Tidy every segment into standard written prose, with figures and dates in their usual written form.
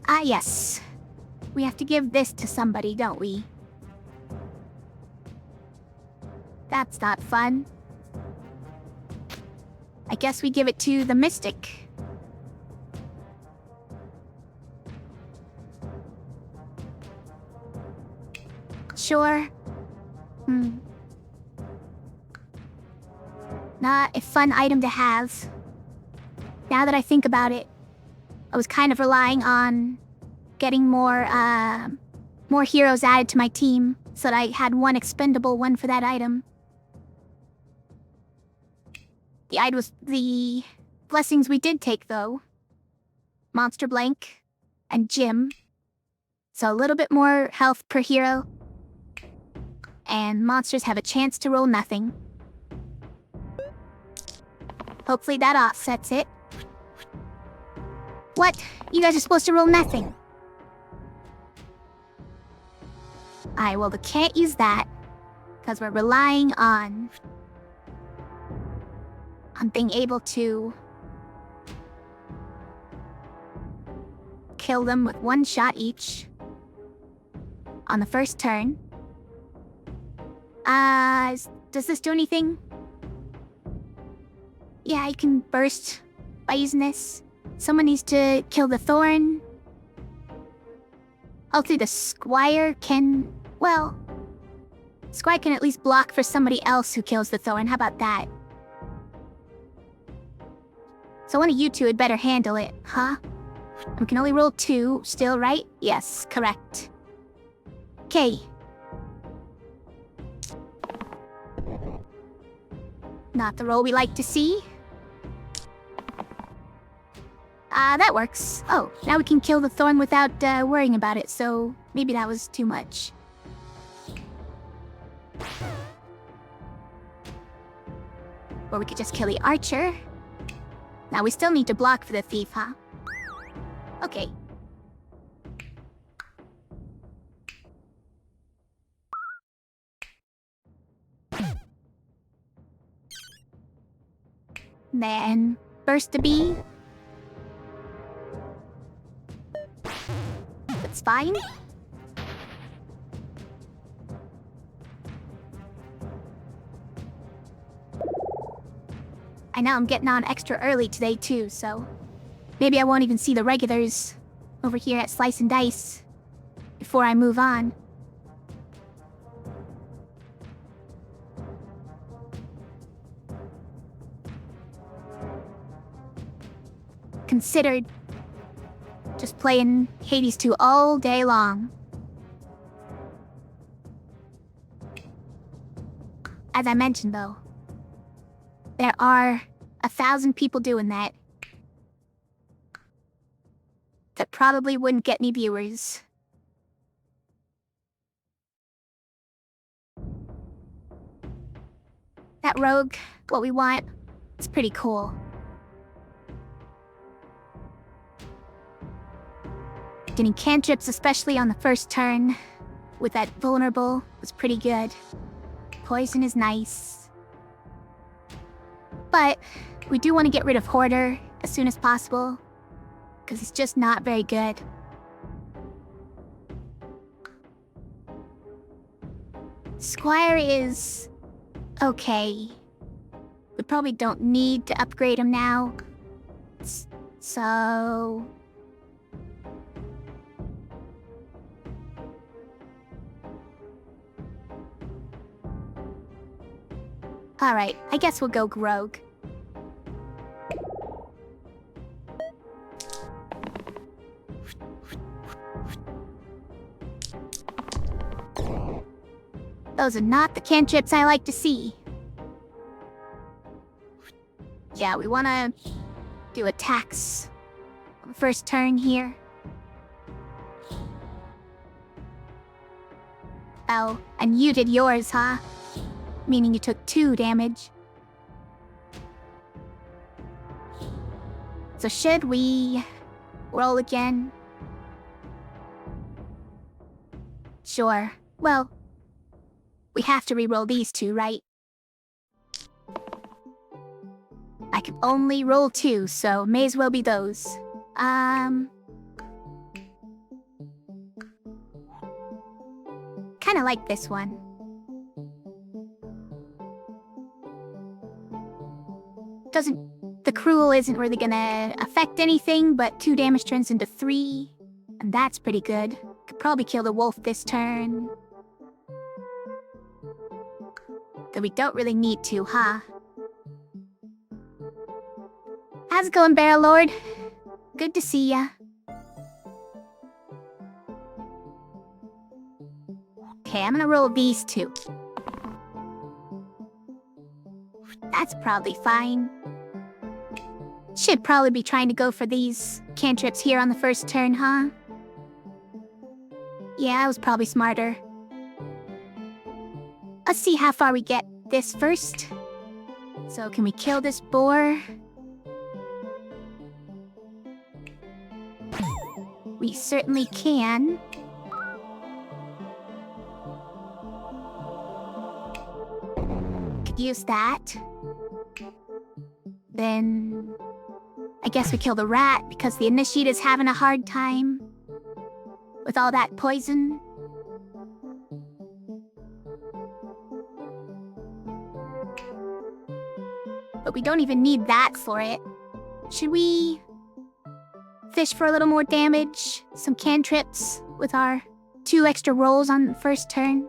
Ah, yes. We have to give this to somebody, don't we? That's not fun. I guess we give it to the mystic. Sure. Not a fun item to have. Now that I think about it, I was kind of relying on getting more heroes added to my team so that I had one expendable one for that item. The blessings we did take, though. Monster Blank and Jim. So a little bit more health per hero. And monsters have a chance to roll nothing. Hopefully that offsets it. What? You guys are supposed to roll nothing. Alright, well, we can't use that. Because we're relying on being able to kill them with one shot each on the first turn. Does this do anything? Yeah, I can burst by using this. Someone needs to kill the thorn. Hopefully the squire can... Well, squire can at least block for somebody else who kills the thorn. How about that? So one of you two had better handle it, huh? We can only roll 2 still, right? Yes, correct. Okay. Not the roll we like to see. That works. Oh, now we can kill the thorn without worrying about it, so maybe that was too much. Or we could just kill the archer. Now we still need to block for the thief, huh? Okay. Then, burst the bee. That's fine. I know I'm getting on extra early today too, so maybe I won't even see the regulars over here at Slice and Dice before I move on. Considered just playing Hades 2 all day long. As I mentioned, though, there are 1,000 people doing that probably wouldn't get any viewers. That rogue, what we want, it's pretty cool. Getting cantrips, especially on the first turn, with that vulnerable, was pretty good. Poison is nice. But we do want to get rid of Hoarder as soon as possible, because he's just not very good. Squire is okay. We probably don't need to upgrade him now. So... Alright, I guess we'll go Rogue. Those are not the cantrips I like to see. Yeah, we wanna do attacks on the first turn here. Oh, and you did yours, huh? Meaning you took 2 damage. So should we roll again? Sure. Well, we have to re-roll these 2, right? I can only roll 2, so may as well be those. kind of like this one. The cruel isn't really gonna affect anything, but 2 damage turns into 3. And that's pretty good. Could probably kill the wolf this turn. Though we don't really need to, huh? How's it going, Barrel Lord? Good to see ya. Okay, I'm gonna roll these 2. That's probably fine. Should probably be trying to go for these cantrips here on the first turn, huh? Yeah, I was probably smarter. Let's see how far we get this first. So can we kill this boar? We certainly can. Could use that. Then I guess we kill the rat because the initiate is having a hard time with all that poison. But we don't even need that for it. Should we fish for a little more damage? Some cantrips with our 2 extra rolls on the first turn?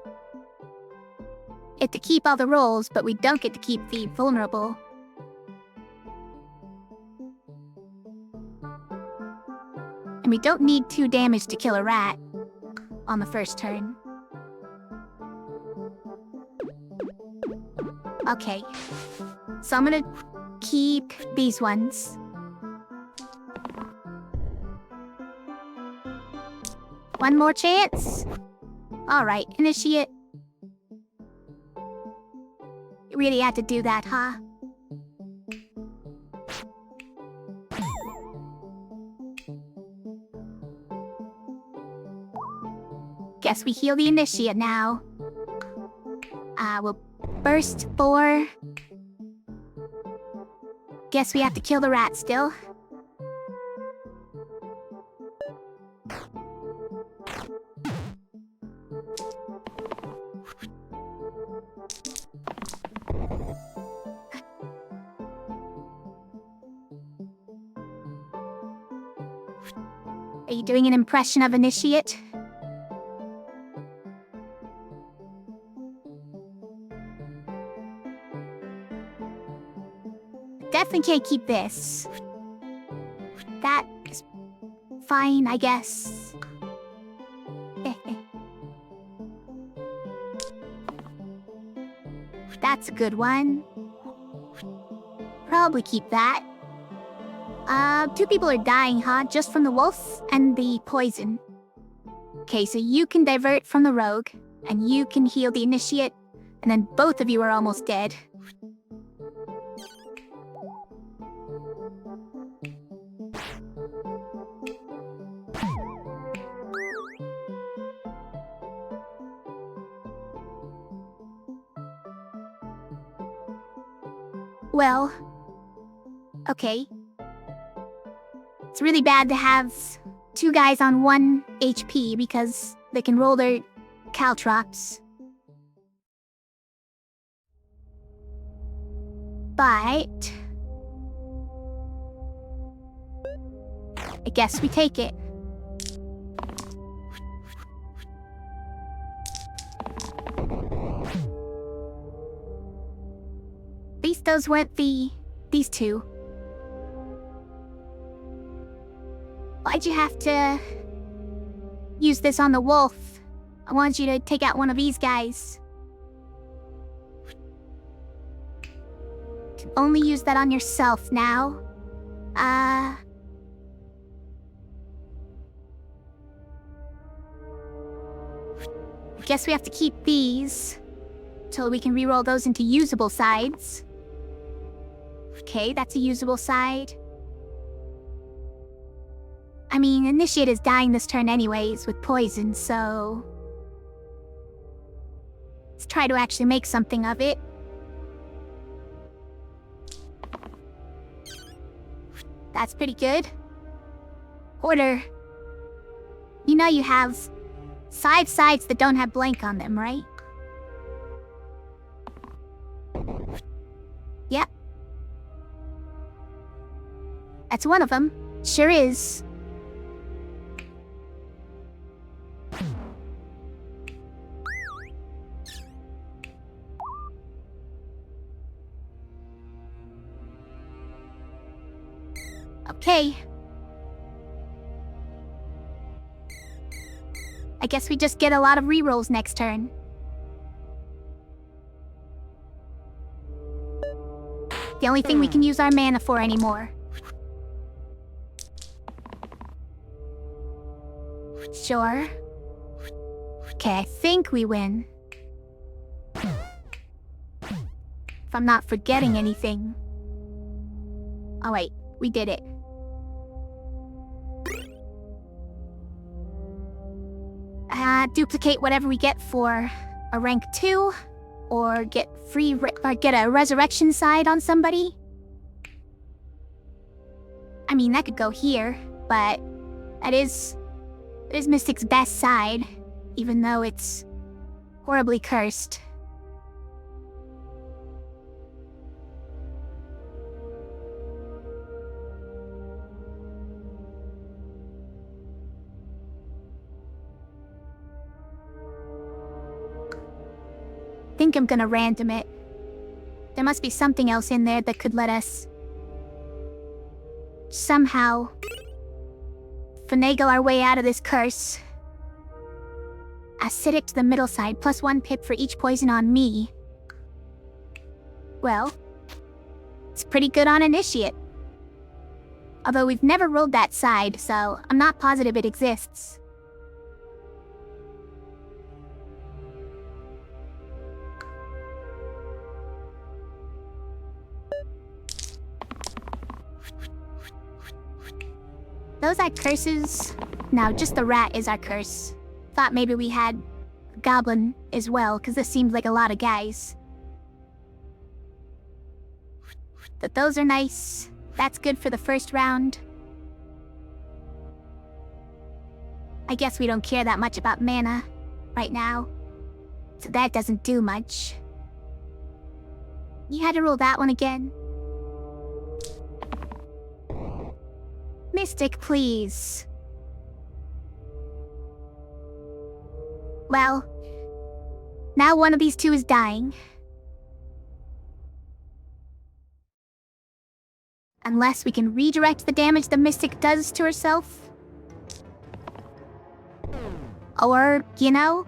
Get to keep all the rolls, but we don't get to keep the vulnerable. And we don't need 2 damage to kill a rat on the first turn. Okay. So I'm gonna keep these ones. One more chance? Alright, initiate. You really had to do that, huh? Guess we heal the initiate now. We'll burst 4. Guess we have to kill the rat still. Are you doing an impression of initiate? Definitely can't keep this. That is fine, I guess. That's a good one. Probably keep that. 2 people are dying, huh? Just from the wolf and the poison. Okay, so you can divert from the rogue, and you can heal the initiate, and then both of you are almost dead. Well, okay. It's really bad to have 2 guys on 1 HP because they can roll their caltrops. But I guess we take it. At least those weren't these 2. Why'd you have to use this on the wolf? I wanted you to take out one of these guys. Can only use that on yourself now. Guess we have to keep these till we can reroll those into usable sides. Okay, that's a usable side. I mean, Initiate is dying this turn anyways with poison, so let's try to actually make something of it. That's pretty good. Order. You know you have 5 sides that don't have blank on them, right? Yep. That's one of them. Sure is. Okay. I guess we just get a lot of rerolls next turn. The only thing we can use our mana for anymore. Sure. Okay, I think we win. If I'm not forgetting anything. Oh wait, we did it. Duplicate whatever we get for a rank 2, or get get a resurrection side on somebody. I mean, that could go here, but it is Mystic's best side, even though it's horribly cursed. I think I'm gonna random it. There must be something else in there that could let us somehow finagle our way out of this curse. Acidic to the middle side, +1 pip for each poison on me. Well, it's pretty good on Initiate. Although we've never rolled that side, so I'm not positive it exists. Those are curses. No, just the rat is our curse. Thought maybe we had a goblin as well, because this seemed like a lot of guys. But those are nice. That's good for the first round. I guess we don't care that much about mana right now, so that doesn't do much. You had to roll that one again. Mystic, please. Well, now one of these two is dying. Unless we can redirect the damage the Mystic does to herself. Or, you know,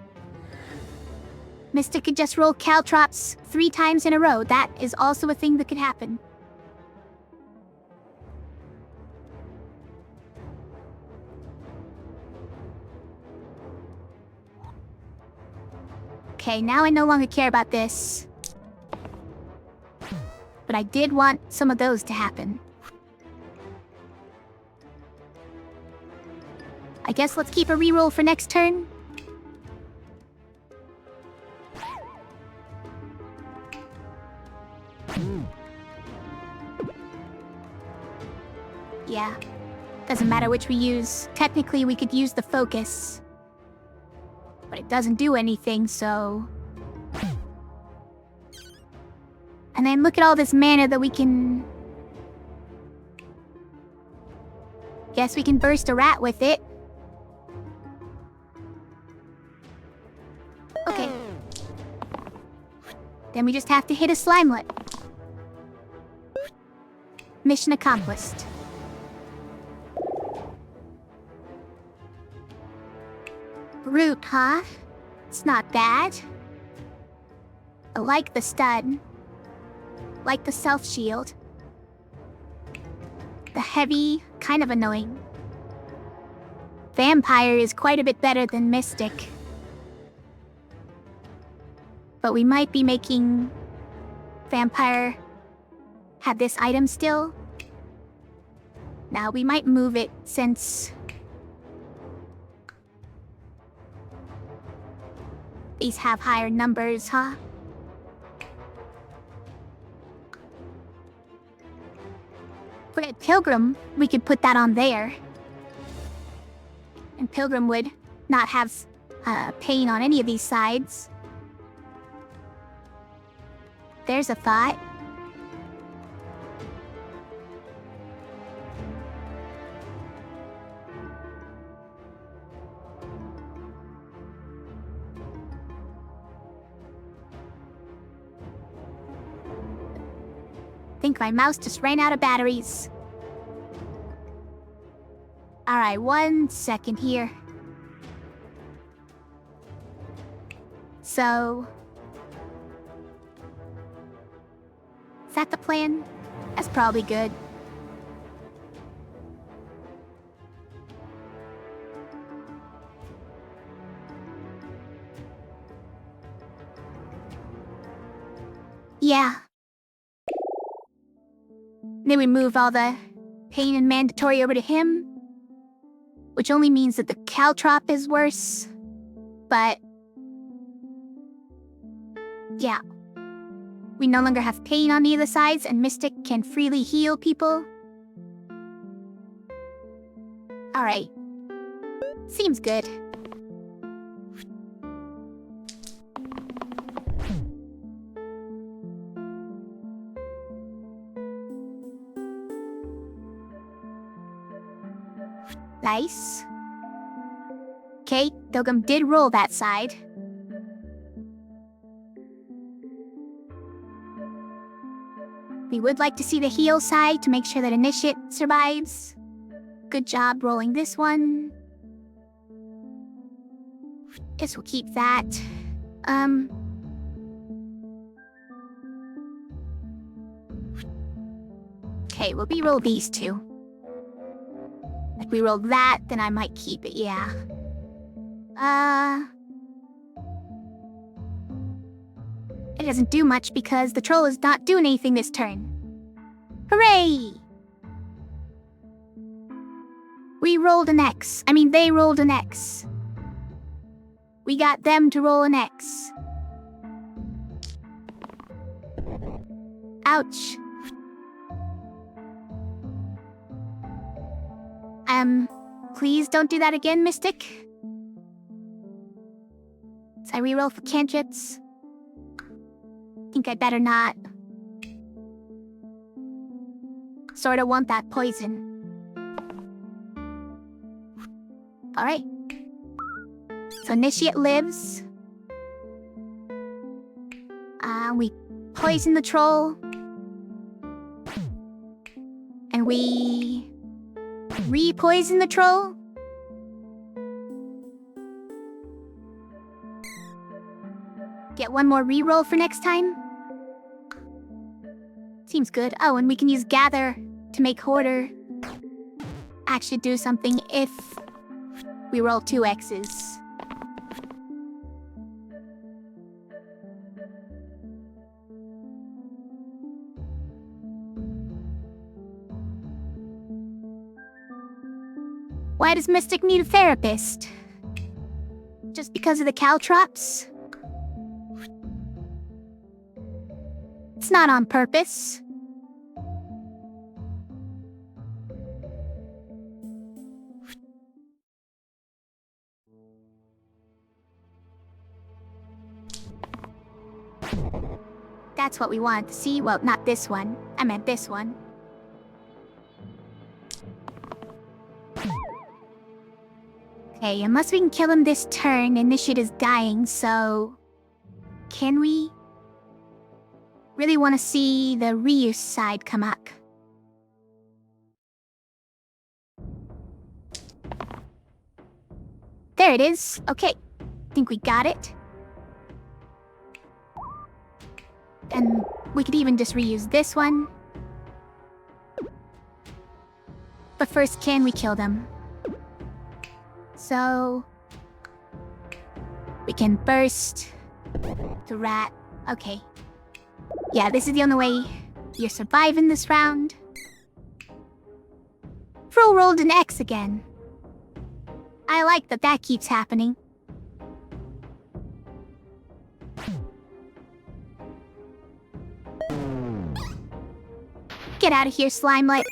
Mystic could just roll caltrops 3 times in a row. That is also a thing that could happen. Okay, now I no longer care about this. But I did want some of those to happen. I guess let's keep a reroll for next turn. Yeah, doesn't matter which we use. Technically, we could use the focus. But it doesn't do anything, so... And then look at all this mana that we can... Guess we can burst a rat with it. Okay. Then we just have to hit a slimelet. Mission accomplished. Root, huh? It's not bad. I like the stud. Like the self-shield. The heavy, kind of annoying. Vampire is quite a bit better than Mystic. But we might be making Vampire have this item still. Now we might move it since these have higher numbers, huh? For a Pilgrim, we could put that on there. And Pilgrim would not have paint on any of these sides. There's a thought. Think my mouse just ran out of batteries. Alright, 1 second here. So... is that the plan? That's probably good. Yeah. Then we move all the pain and mandatory over to him, which only means that the caltrop is worse. But yeah. We no longer have pain on either sides, and Mystic can freely heal people. Alright. Seems good. Nice. Okay, Dogum did roll that side. We would like to see the heal side to make sure that Initiate survives. Good job rolling this one. Guess we'll keep that. Okay, we'll re-roll these two. If we roll that, then I might keep it, yeah. It doesn't do much because the troll is not doing anything this turn. Hooray! We rolled an X. I mean, they rolled an X. We got them to roll an X. Ouch. Please don't do that again, Mystic. So I reroll for cantrips. Think I'd better not. Sorta want that poison. Alright. So Initiate lives. We poison the troll. And we... re-poison the troll? Get one more reroll for next time? Seems good. Oh, and we can use Gather to make Hoarder actually do something if we roll 2 X's. Why does Mystic need a therapist? Just because of the caltrops? It's not on purpose. That's what we wanted to see. Well, not this one. I meant this one. Okay, unless we can kill him this turn, Initiate is dying, so... can we? Really want to see the reuse side come up. There it is. Okay, think we got it. And we could even just reuse this one. But first, can we kill them? So... we can burst the rat. Okay. Yeah, this is the only way you're surviving this round. Fro rolled an X again. I like that that keeps happening. Get out of here, Slimelet.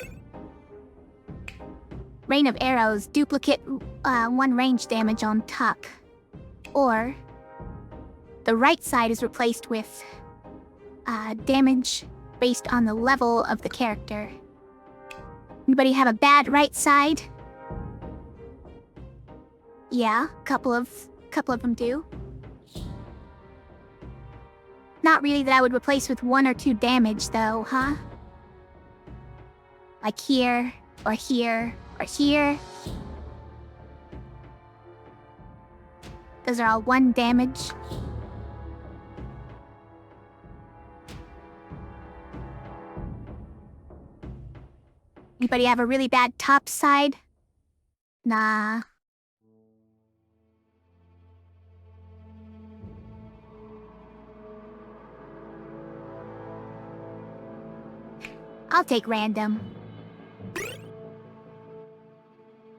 Rain of Arrows, duplicate 1 range damage on top. Or the right side is replaced with damage based on the level of the character. Anybody have a bad right side? Yeah, couple of them do. Not really that I would replace with 1 or 2 damage though, huh? Like here, or here, or here. Those are all 1 damage. Anybody have a really bad top side? Nah. I'll take random.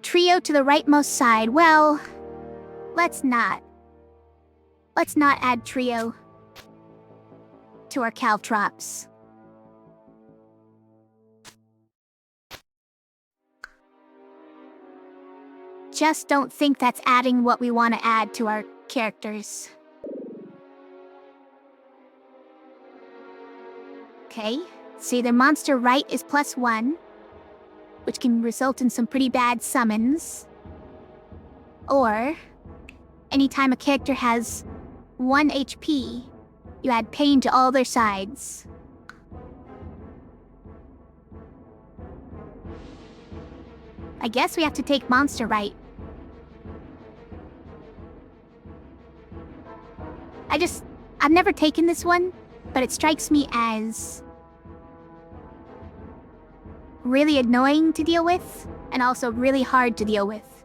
Trio to the rightmost side. Well, let's not. Let's not add trio to our caltrops. Just don't think that's adding what we want to add to our characters. Okay, so either monster right is +1, which can result in some pretty bad summons, or anytime a character has 1 HP, you add pain to all their sides. I guess we have to take monster right. I've never taken this one, but it strikes me as really annoying to deal with, and also really hard to deal with.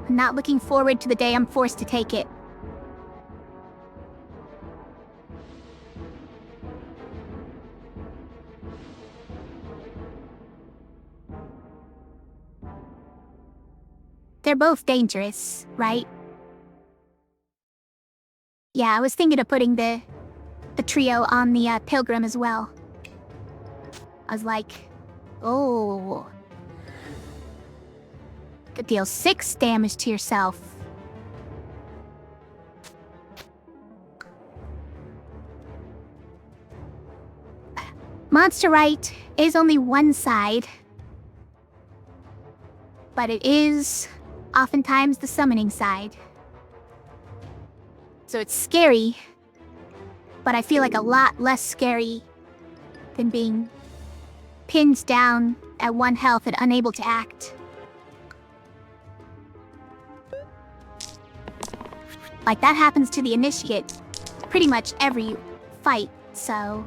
I'm not looking forward to the day I'm forced to take it. They're both dangerous, right? Yeah, I was thinking of putting the trio on the pilgrim as well. I was like, oh. Could deal 6 damage to yourself. Monster right is only 1 side, but it is oftentimes the summoning side. So it's scary, but I feel like a lot less scary than being pinned down at 1 health and unable to act. Like, that happens to the initiate pretty much every fight, so...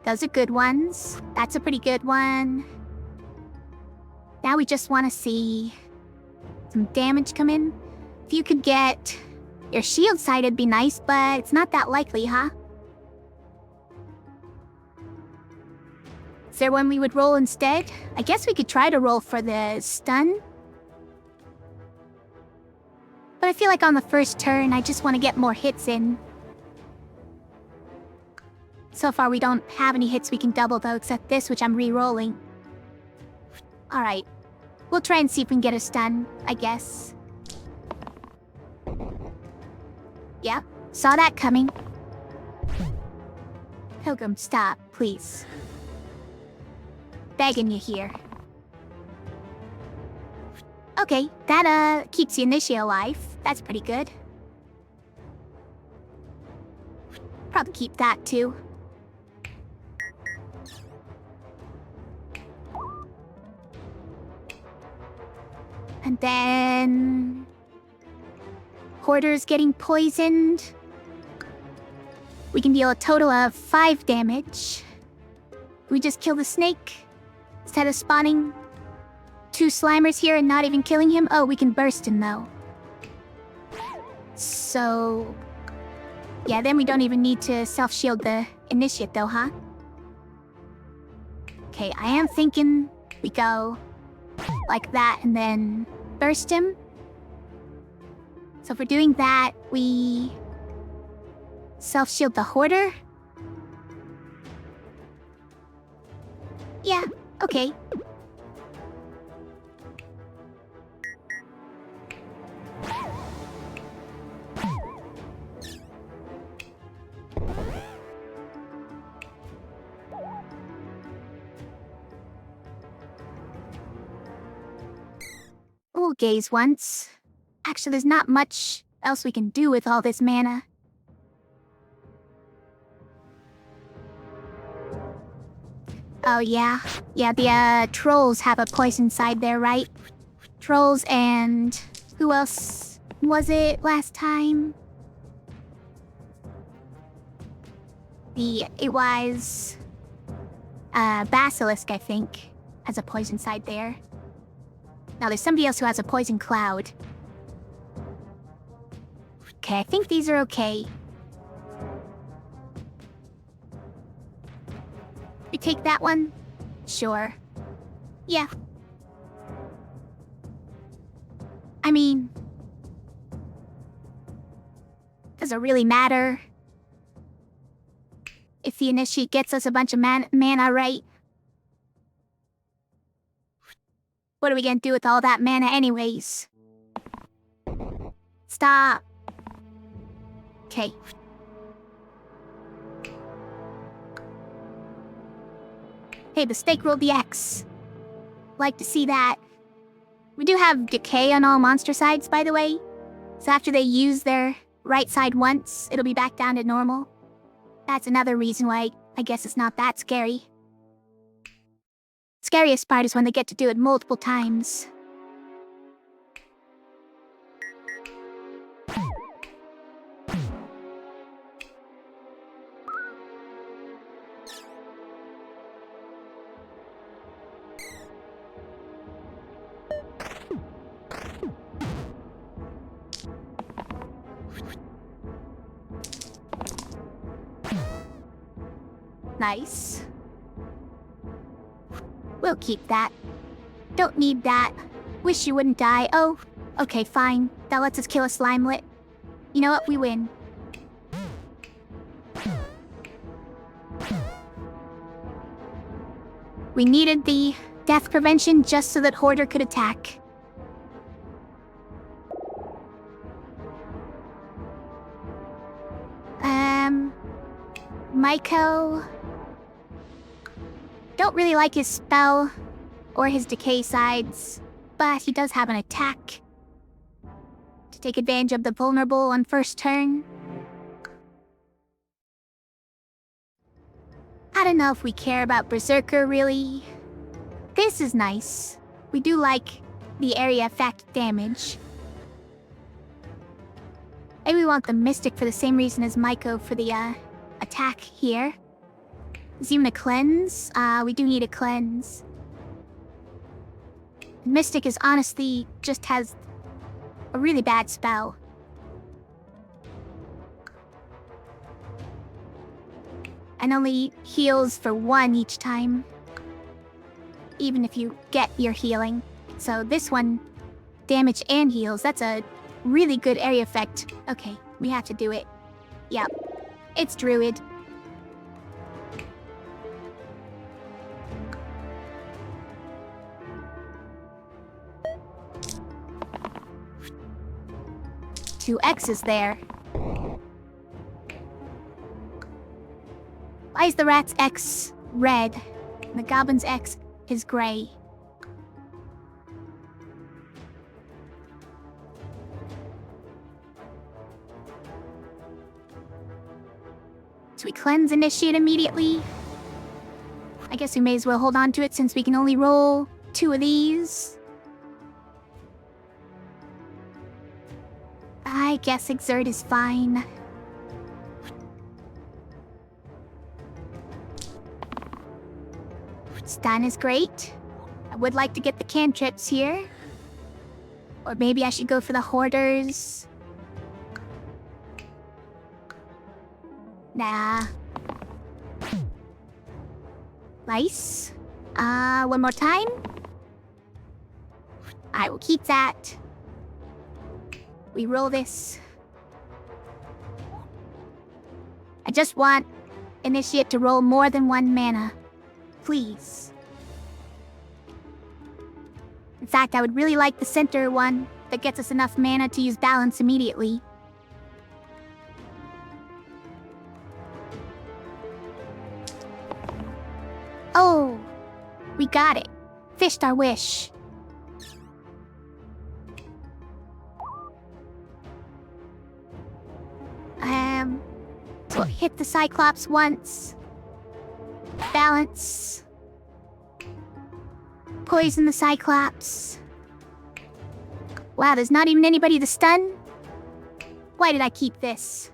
Those are good ones. That's a pretty good one. Now we just want to see some damage come in. If you could get your shield side, it'd be nice, but it's not that likely, huh? Is there one we would roll instead? I guess we could try to roll for the stun. But I feel like on the first turn, I just want to get more hits in. So far, we don't have any hits we can double, though, except this, which I'm re-rolling. Alright. We'll try and see if we can get a stun, I guess. Yep, saw that coming. Pilgrim, stop, please. Begging you here. Okay, that, keeps the initiate alive. That's pretty good. Probably keep that, too. And then... Hoarder's getting poisoned. We can deal a total of 5 damage. We just kill the snake instead of spawning 2 Slimers here and not even killing him. Oh, we can burst him, though. So... yeah, then we don't even need to self-shield the initiate, though, huh? Okay, I am thinking we go like that and then burst him. So if we're doing that, we self-shield the Hoarder. Yeah, okay. We'll gaze once. Actually, there's not much else we can do with all this mana. Oh, yeah. Yeah, the trolls have a poison side there, right? Trolls and... who else was it last time? It was... Basilisk, I think, has a poison side there. Now, there's somebody else who has a poison cloud. Okay, I think these are okay. We take that one? Sure. Yeah. I mean... does it really matter? If the initiate gets us a bunch of mana, right? What are we gonna do with all that mana anyways? Stop. Okay. Hey, the stake rolled the X. Like to see that. We do have decay on all monster sides, by the way. So after they use their right side once, it'll be back down to normal. That's another reason why I guess it's not that scary. Scariest part is when they get to do it multiple times. Nice. We'll keep that. Don't need that. Wish you wouldn't die. Oh, okay, fine. That lets us kill a slimelet. You know what? We win. We needed the death prevention just so that Hoarder could attack. Maiko... don't really like his spell or his decay sides, but he does have an attack to take advantage of the vulnerable on first turn. I don't know if we care about Berserker, really. This is nice. We do like the area effect damage. Maybe we want the Mystic for the same reason as Maiko for the, attack here. Is even a cleanse? We do need a cleanse. Mystic is honestly just has a really bad spell. And only heals for 1 each time. Even if you get your healing. So this one, damage and heals, that's a really good area effect. Okay, we have to do it. Yep. It's Druid. Two X's there. Why is the rat's X red and the goblin's X is gray? So we cleanse initiate immediately. I guess we may as well hold on to it since we can only roll 2 of these. I guess exert is fine. Stun is great. I would like to get the cantrips here. Or maybe I should go for the hoarders. Nah. Nice. One more time. I will keep that. We roll this. I just want Initiate to roll more than 1 mana. Please. In fact, I would really like the center one that gets us enough mana to use balance immediately. Oh, we got it. Fished our wish. hit the Cyclops once. Balance. Poison the Cyclops. Wow, there's not even anybody to stun? Why did I keep this?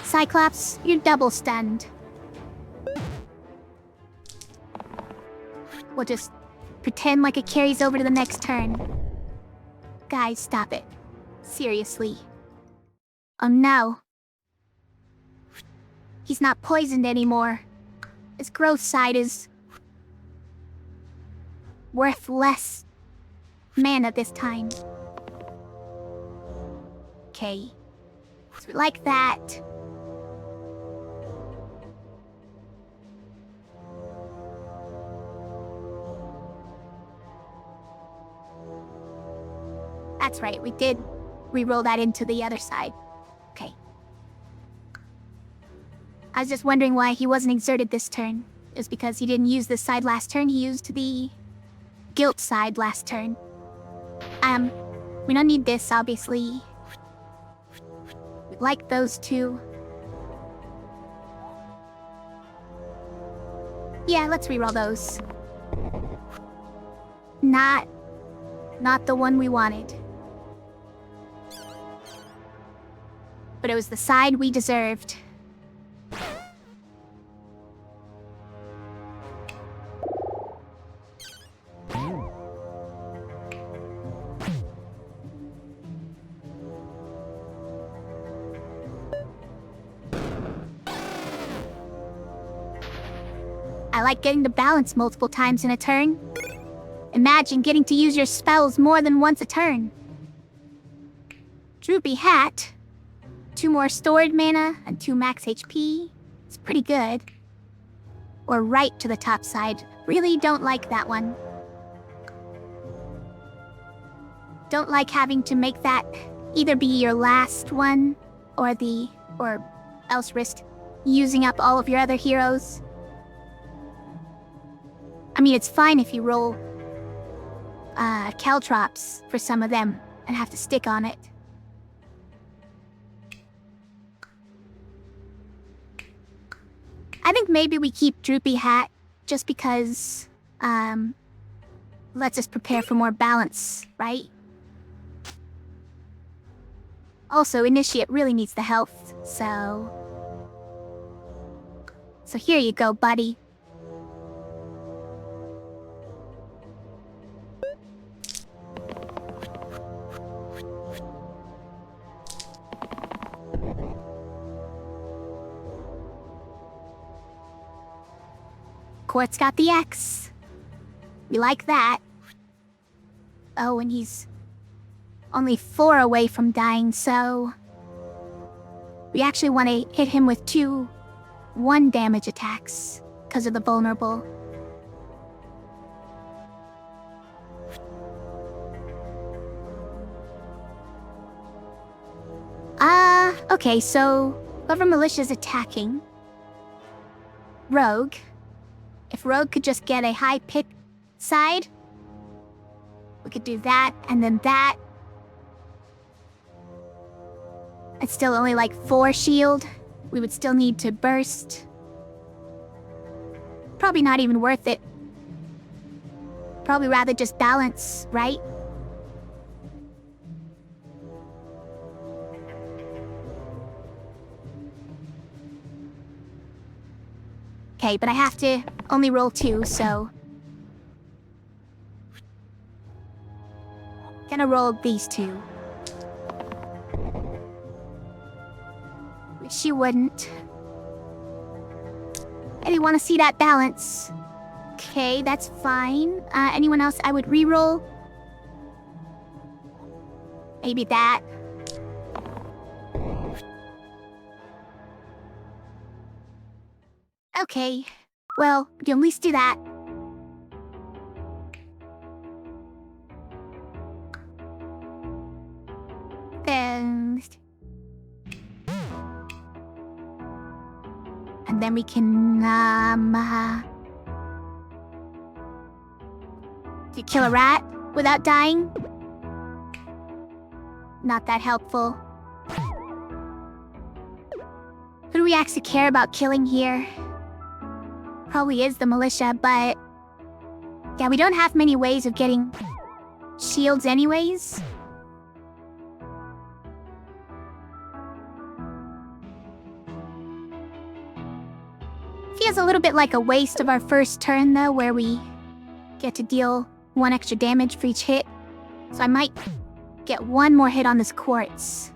Cyclops, you're double stunned. We'll just pretend like it carries over to the next turn. Guys, stop it. Seriously. Oh no. He's not poisoned anymore. His growth side is worth less mana this time. Okay. So like that. That's right, we did re-roll that into the other side. Okay. I was just wondering why he wasn't exerted this turn. It was because he didn't use this side last turn, he used the guilt side last turn. We don't need this, obviously. We like those two. Yeah, let's re-roll those. Not the one we wanted. But it was the side we deserved. I like getting to balance multiple times in a turn. Imagine getting to use your spells more than once a turn. Droopy Hat. 2 more stored mana and 2 max HP. It's pretty good. Or right to the top side. Really don't like that one. Don't like having to make that either be your last one or else risk using up all of your other heroes. I mean, it's fine if you roll caltrops for some of them and have to stick on it. I think maybe we keep Droopy Hat just because lets us prepare for more balance, right? Also, Initiate really needs the health, so here you go, buddy. Quartz got the X. We like that. Oh, and he's only 4 away from dying, so we actually want to hit him with 2 1 damage attacks because of the vulnerable. Okay, so whoever Militia's attacking, Rogue. If Rogue could just get a high pick side, we could do that, and then that. It's still only like 4 shield. We would still need to burst. Probably not even worth it. Probably rather just balance, right? Okay, but I have to only roll 2, so gonna roll these 2. Wish you wouldn't. I didn't want to see that balance. Okay, that's fine. Anyone else I would re-roll? Maybe that. Okay, well, we can at least do that. And then we can, do you kill a rat without dying? Not that helpful. we actually care about killing here? Probably is the militia, but... yeah, we don't have many ways of getting shields anyways. Feels a little bit like a waste of our first turn, though, where we get to deal 1 extra damage for each hit. So I might get 1 more hit on this quartz.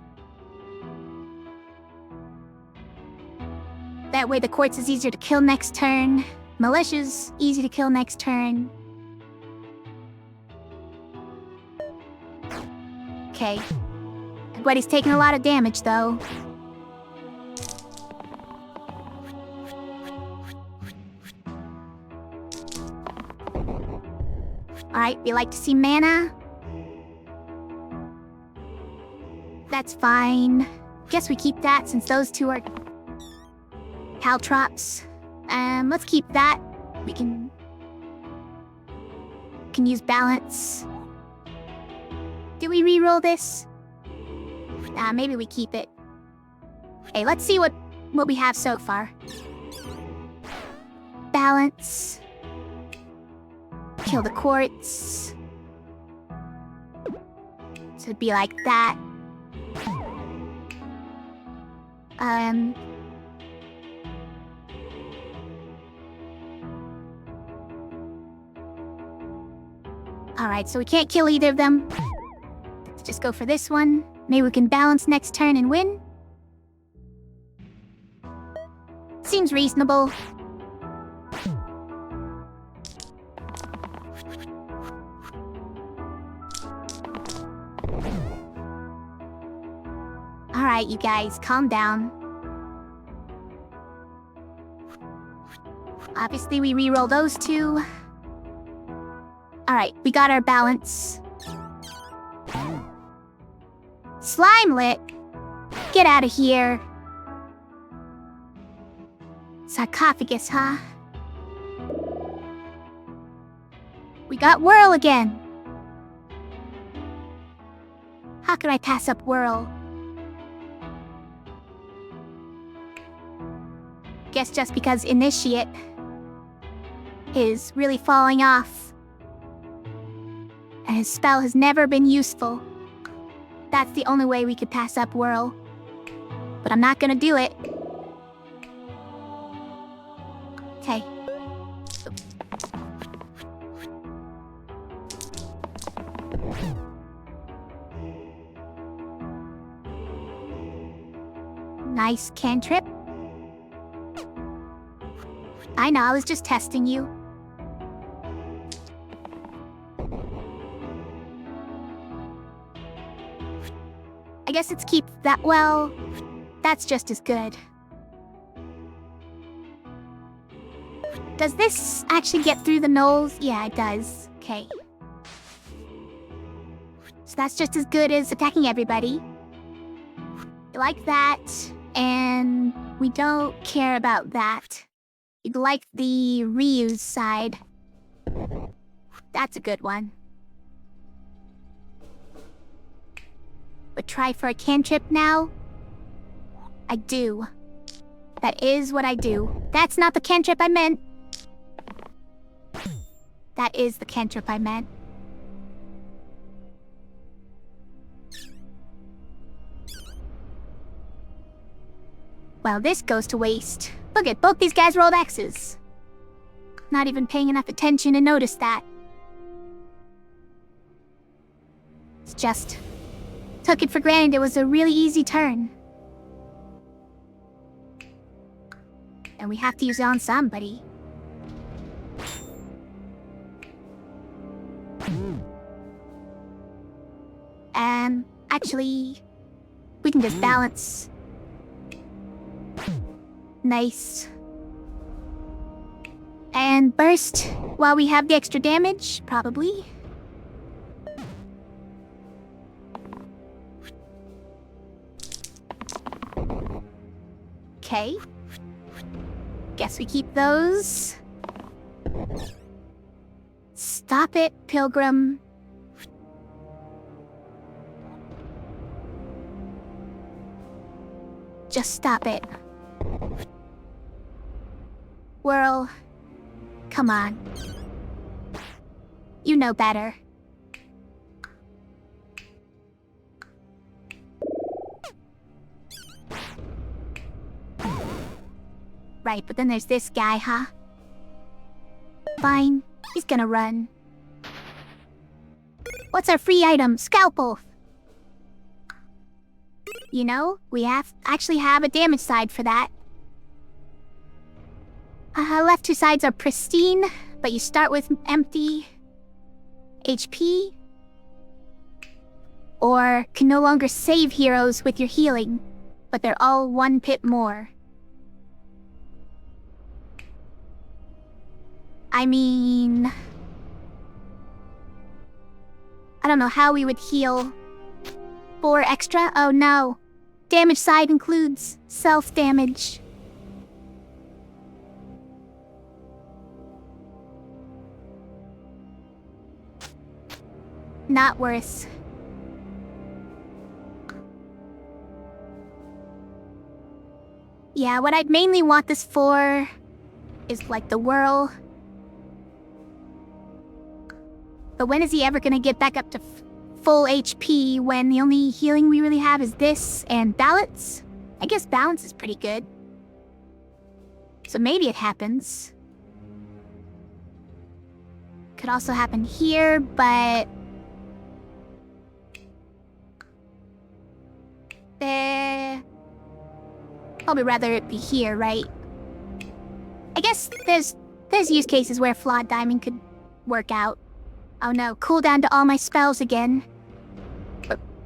That way the quartz is easier to kill next turn. Militia's easy to kill next turn. Okay. Everybody's taking a lot of damage, though. Alright, we like to see mana. That's fine. Guess we keep that since those 2 are caltrops. Let's keep that. We can use balance. Do we re-roll this? Nah, maybe we keep it. Hey, let's see what we have so far. Balance. Kill the quartz. So it'd be like that. Alright, so we can't kill either of them. Let's just go for this one. Maybe we can balance next turn and win. Seems reasonable. Alright, you guys, calm down. Obviously, we re-roll those 2. Alright, we got our balance. Slimelet! Get out of here. Sarcophagus, huh? We got Whirl again. How could I pass up Whirl? Guess just because Initiate is really falling off. And his spell has never been useful. That's the only way we could pass up Whirl. But I'm not gonna do it. Okay. Nice cantrip. I know, I was just testing you. I guess it's keep that, well, that's just as good. Does this actually get through the knolls? Yeah, it does. Okay. So that's just as good as attacking everybody. Like that, and we don't care about that. You'd like the reuse side. That's a good one. But try for a cantrip now? I do. That is what I do. That's not the cantrip I meant. That is the cantrip I meant. Well, this goes to waste. Look at both these guys rolled X's. Not even paying enough attention to notice that. It's just... took it for granted it was a really easy turn. And we have to use it on somebody. Actually, we can just balance. Nice. And burst while we have the extra damage, probably. Okay. Guess we keep those. Stop it, Pilgrim. Just stop it. Whirl. Come on. You know better. Right, but then there's this guy, huh? Fine, he's gonna run. What's our free item? Scalpel! You know, we actually have a damage side for that. Left two sides are pristine, but you start with empty HP. Or can no longer save heroes with your healing, but they're all 1 pip more. I mean... I don't know how we would heal 4 extra. Oh no. Damage side includes self-damage. Not worse. Yeah, what I'd mainly want this for is like the whirl. But when is he ever gonna get back up to full HP when the only healing we really have is this and balance? I guess balance is pretty good. So maybe it happens. Could also happen here, but... Probably rather it be here, right? I guess there's use cases where Flawed Diamond could work out. Oh no, cooldown to all my spells again.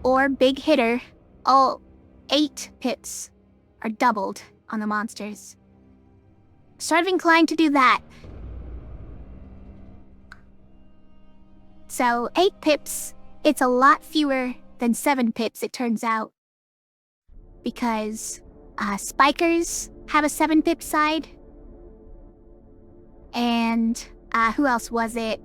Or big hitter. All 8 pips are doubled on the monsters. Sort of inclined to do that. So 8 pips, it's a lot fewer than 7 pips, it turns out. Because Spikers have a 7 pip side. And who else was it?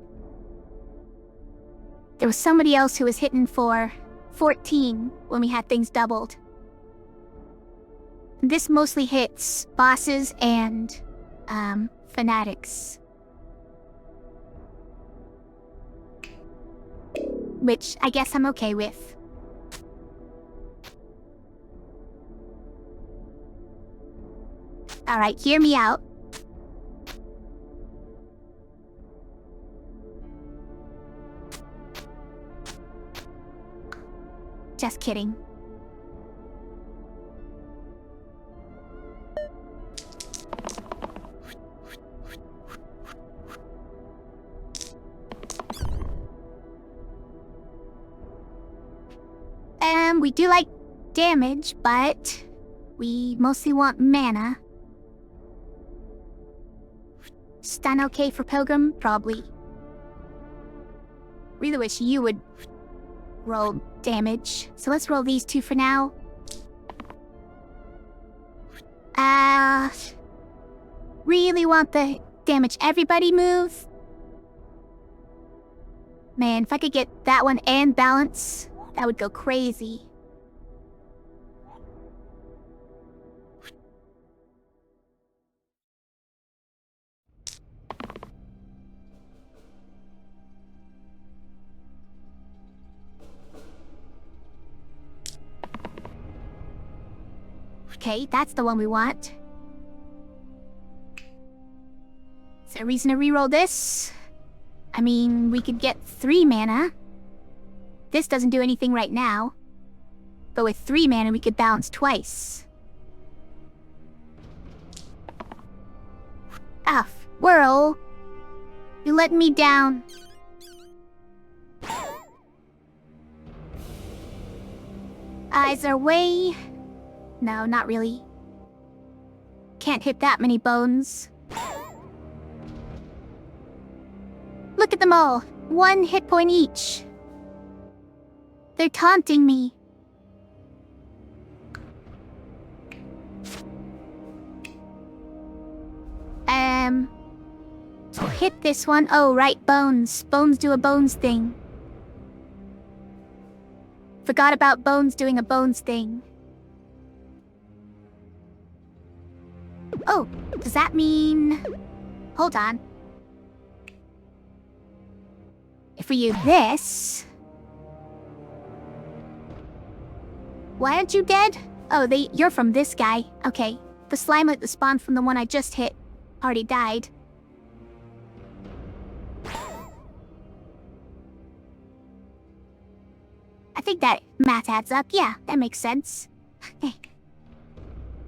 There was somebody else who was hitting for 14 when we had things doubled. This mostly hits bosses and fanatics. Which I guess I'm okay with. Alright, hear me out. Just kidding. We do like damage, but we mostly want mana. Stun okay for Pilgrim? Probably. Really wish you would roll damage. So let's roll these 2 for now. Really want the damage everybody move. Man, if I could get that one and balance, that would go crazy. Okay, that's the one we want. Is there a reason to reroll this? I mean, we could get 3 mana. This doesn't do anything right now. But with 3 mana, we could bounce twice. Ah, whirl. You're letting me down. Is there a way? No, not really. Can't hit that many bones. Look at them all. 1 hit point each. They're taunting me. So hit this one. Oh, right, bones. Bones do a bones thing. Forgot about bones doing a bones thing. Oh, Does that mean... Hold on. If we use this... Why aren't you dead? Oh, you're from this guy. Okay. The slimelet that spawned from the one I just hit already died. I think that math adds up. Yeah, that makes sense.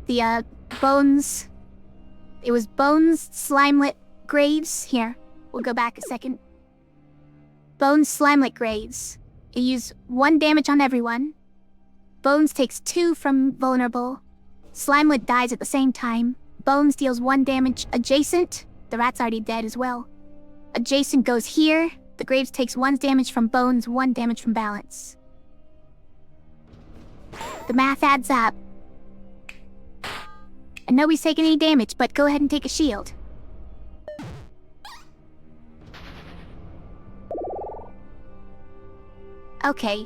The, bones... It was bones, slimelet, graves. Here, we'll go back a second. Bones, slimelet, graves. It used 1 damage on everyone. Bones takes 2 from vulnerable. Slimelet dies at the same time. Bones deals 1 damage adjacent. The rat's already dead as well. Adjacent goes here. The graves takes 1 damage from bones, 1 damage from balance. The math adds up. And nobody's taking any damage, but go ahead and take a shield. Okay.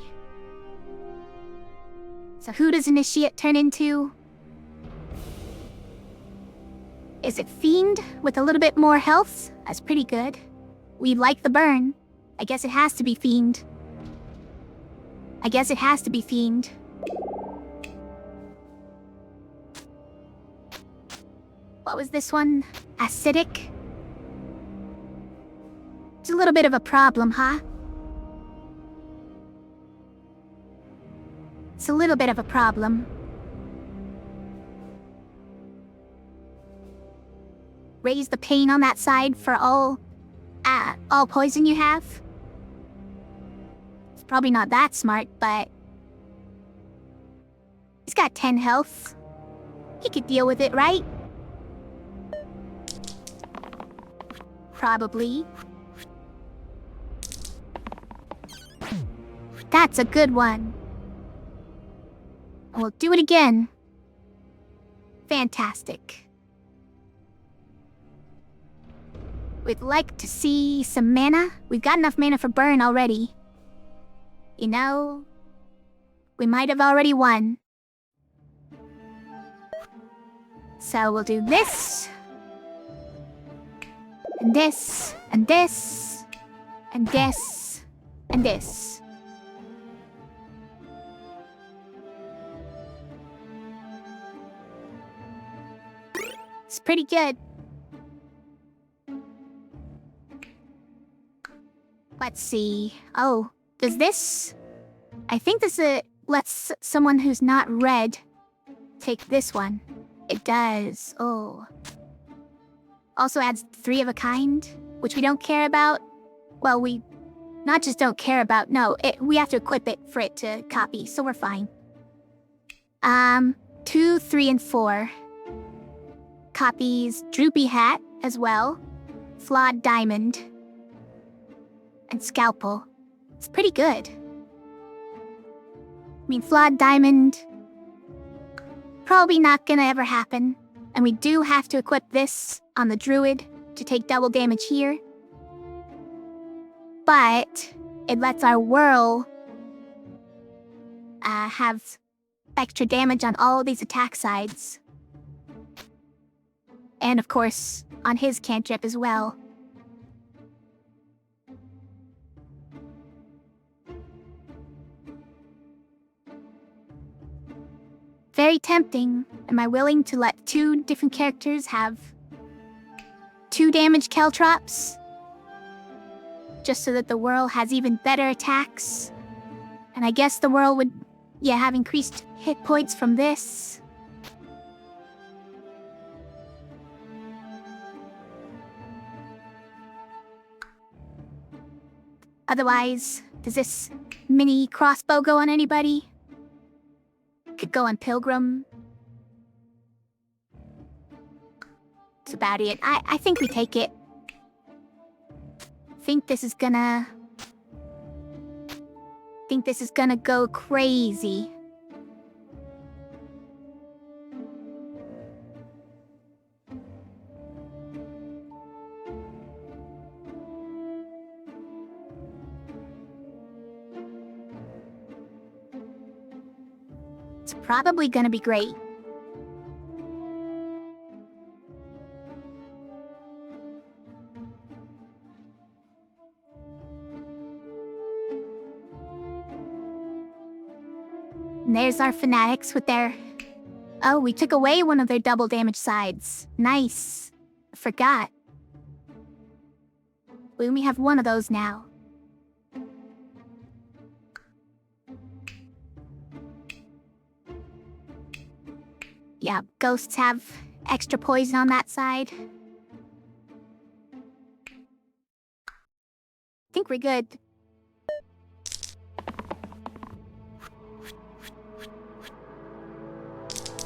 So who does Initiate turn into? Is it Fiend with a little bit more health? That's pretty good. We like the burn. I guess it has to be Fiend. What was this one? Acidic? It's a little bit of a problem, huh? It's a little bit of a problem. Raise the pain on that side for all poison you have. It's probably not that smart, but... He's got 10 health. He could deal with it, right? Probably. That's a good one. We'll do it again. Fantastic. We'd like to see some mana. We've got enough mana for burn already. You know, we might have already won. So we'll do this. And this. And this. And this. And this. It's pretty good. Let's see. Oh, does this... I think this lets someone who's not red take this one. It does. Oh. Also adds 3 of a kind, which we don't care about. Well, we not just don't care about, no, we have to equip it for it to copy, so we're fine. 2, 3, and 4. Copies Droopy Hat as well. Flawed Diamond. And Scalpel. It's pretty good. I mean, Flawed Diamond... probably not gonna ever happen. And we do have to equip this on the Druid to take double damage here. But it lets our Whirl have extra damage on all of these attack sides. And of course, on his cantrip as well. Very tempting. Am I willing to let 2 different characters have 2 damage Caltrops? Just so that the Whirl has even better attacks? And I guess the Whirl would, yeah, have increased hit points from this. Otherwise, does this mini crossbow go on anybody? Could go on Pilgrim. That's about it. I think we take it. Think this is gonna go crazy. It's probably gonna be great. And there's our fanatics with their... Oh, we took away one of their double damage sides. Nice. Forgot. We only have one of those now. Yeah, ghosts have extra poison on that side. I think we're good.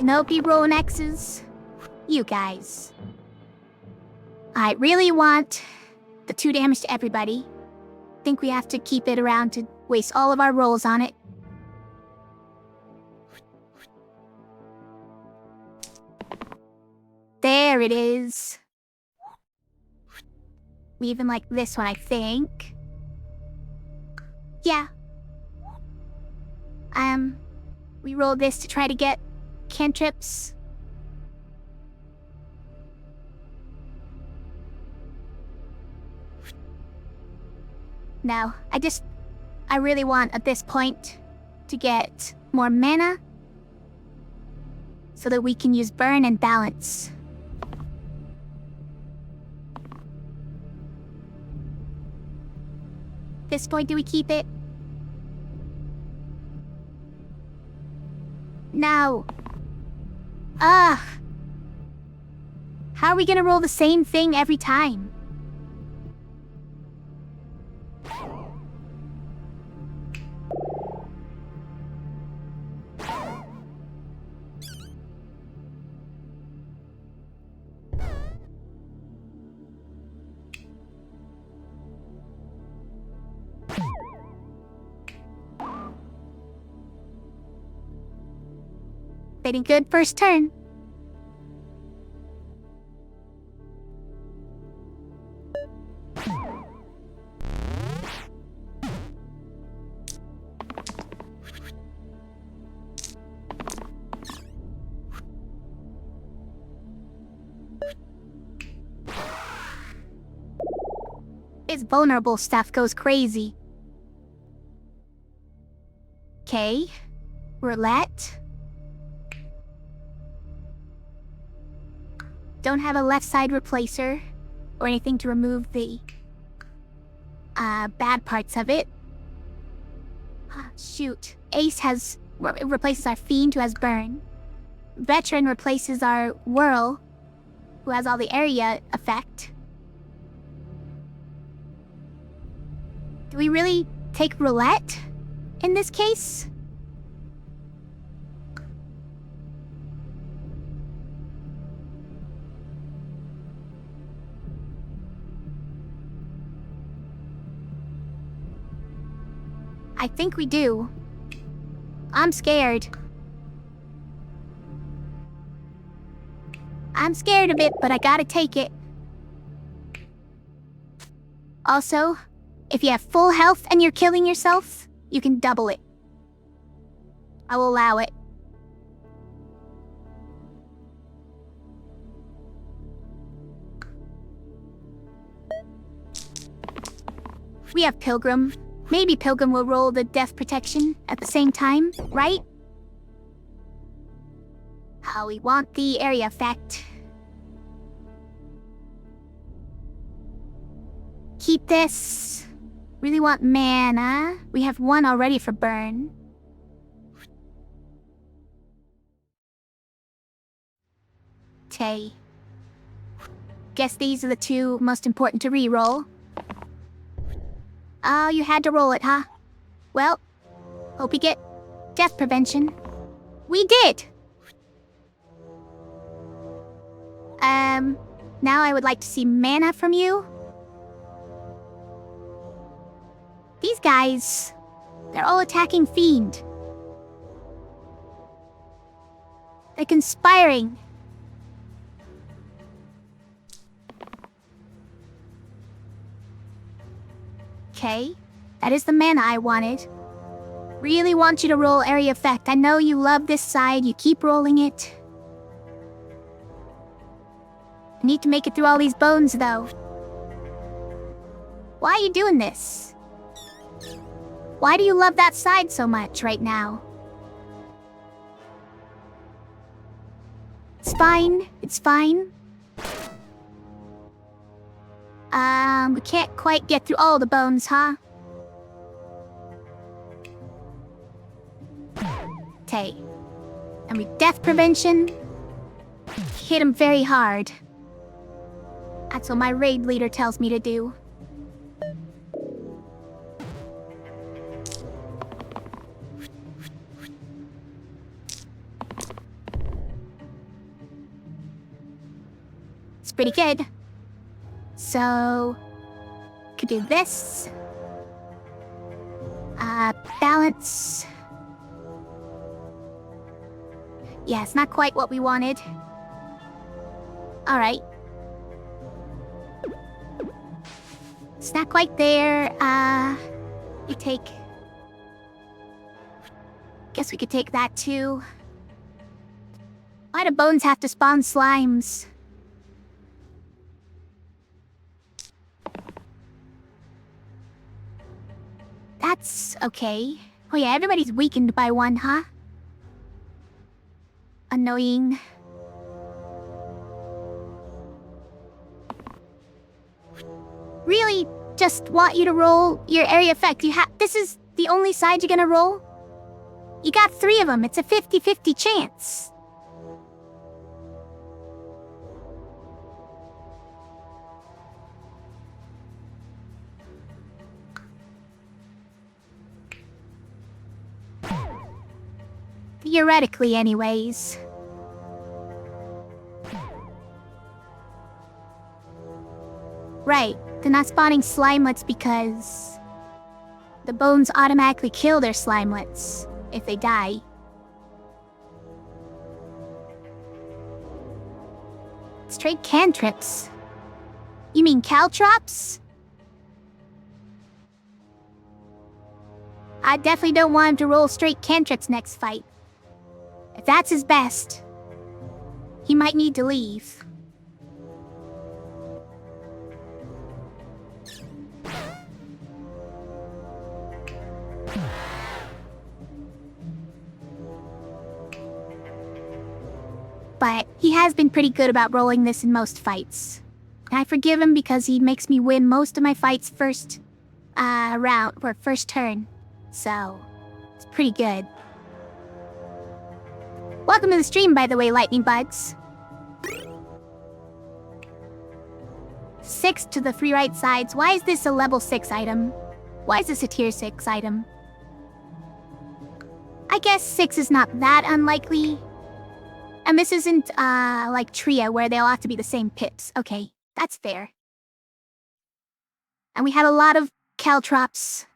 No B-rolling X's. You guys. I really want the 2 damage to everybody. Think we have to keep it around to waste all of our rolls on it. There it is. We even like this one, I think. Yeah. We roll this to try to get cantrips. No, I really want at this point to get more mana so that we can use burn and balance. This point, do we keep it? No. Ugh. How are we gonna roll the same thing every time? Pretty good first turn. This vulnerable stuff goes crazy. Okay. Roulette. Don't have a left side replacer or anything to remove the bad parts of it. Shoot. Ace replaces our Fiend, who has Burn. Veteran replaces our Whirl, who has all the area effect. Do we really take Roulette in this case? I think we do. I'm scared. I'm scared of it, but I gotta take it. Also, if you have full health and you're killing yourself, you can double it. I will allow it. We have Pilgrim. Maybe Pilgrim will roll the death protection at the same time, right? How we want the area effect. Keep this. Really want mana. We have 1 already for burn. Tay. Guess these are the 2 most important to re-roll. Oh, you had to roll it, huh? Well, hope you get death prevention. We did! Now I would like to see mana from you. These guys, they're all attacking Fiend. They're conspiring. Okay, that is the mana I wanted. Really want you to roll area effect. I know you love this side, you keep rolling it. I need to make it through all these bones, though. Why are you doing this? Why do you love that side so much right now? It's fine. It's fine. We can't quite get through all the bones, huh? Okay. And with death prevention, hit him very hard. That's what my raid leader tells me to do. It's pretty good. So, could do this. Balance. Yeah, it's not quite what we wanted. Alright. It's not quite there. You take... Guess we could take that too. Why do bones have to spawn slimes? That's okay. Oh yeah, everybody's weakened by one, huh? Annoying. Really just want you to roll your area effect. This is the only side you're gonna roll? You got 3 of them. It's a 50-50 chance. Theoretically, anyways. Right, they're not spawning slimelets because the bones automatically kill their slimelets if they die. Straight cantrips. You mean caltrops? I definitely don't want him to roll straight cantrips next fight. If that's his best, he might need to leave. But he has been pretty good about rolling this in most fights. I forgive him because he makes me win most of my fights first round, or first turn. So, it's pretty good. Welcome to the stream, by the way, lightning bugs. 6 to the 3 right sides. Why is this a level 6 item? Why is this a tier 6 item? I guess 6 is not that unlikely. And this isn't, like Tria, where they all have to be the same pips. Okay, that's fair. And we had a lot of caltrops.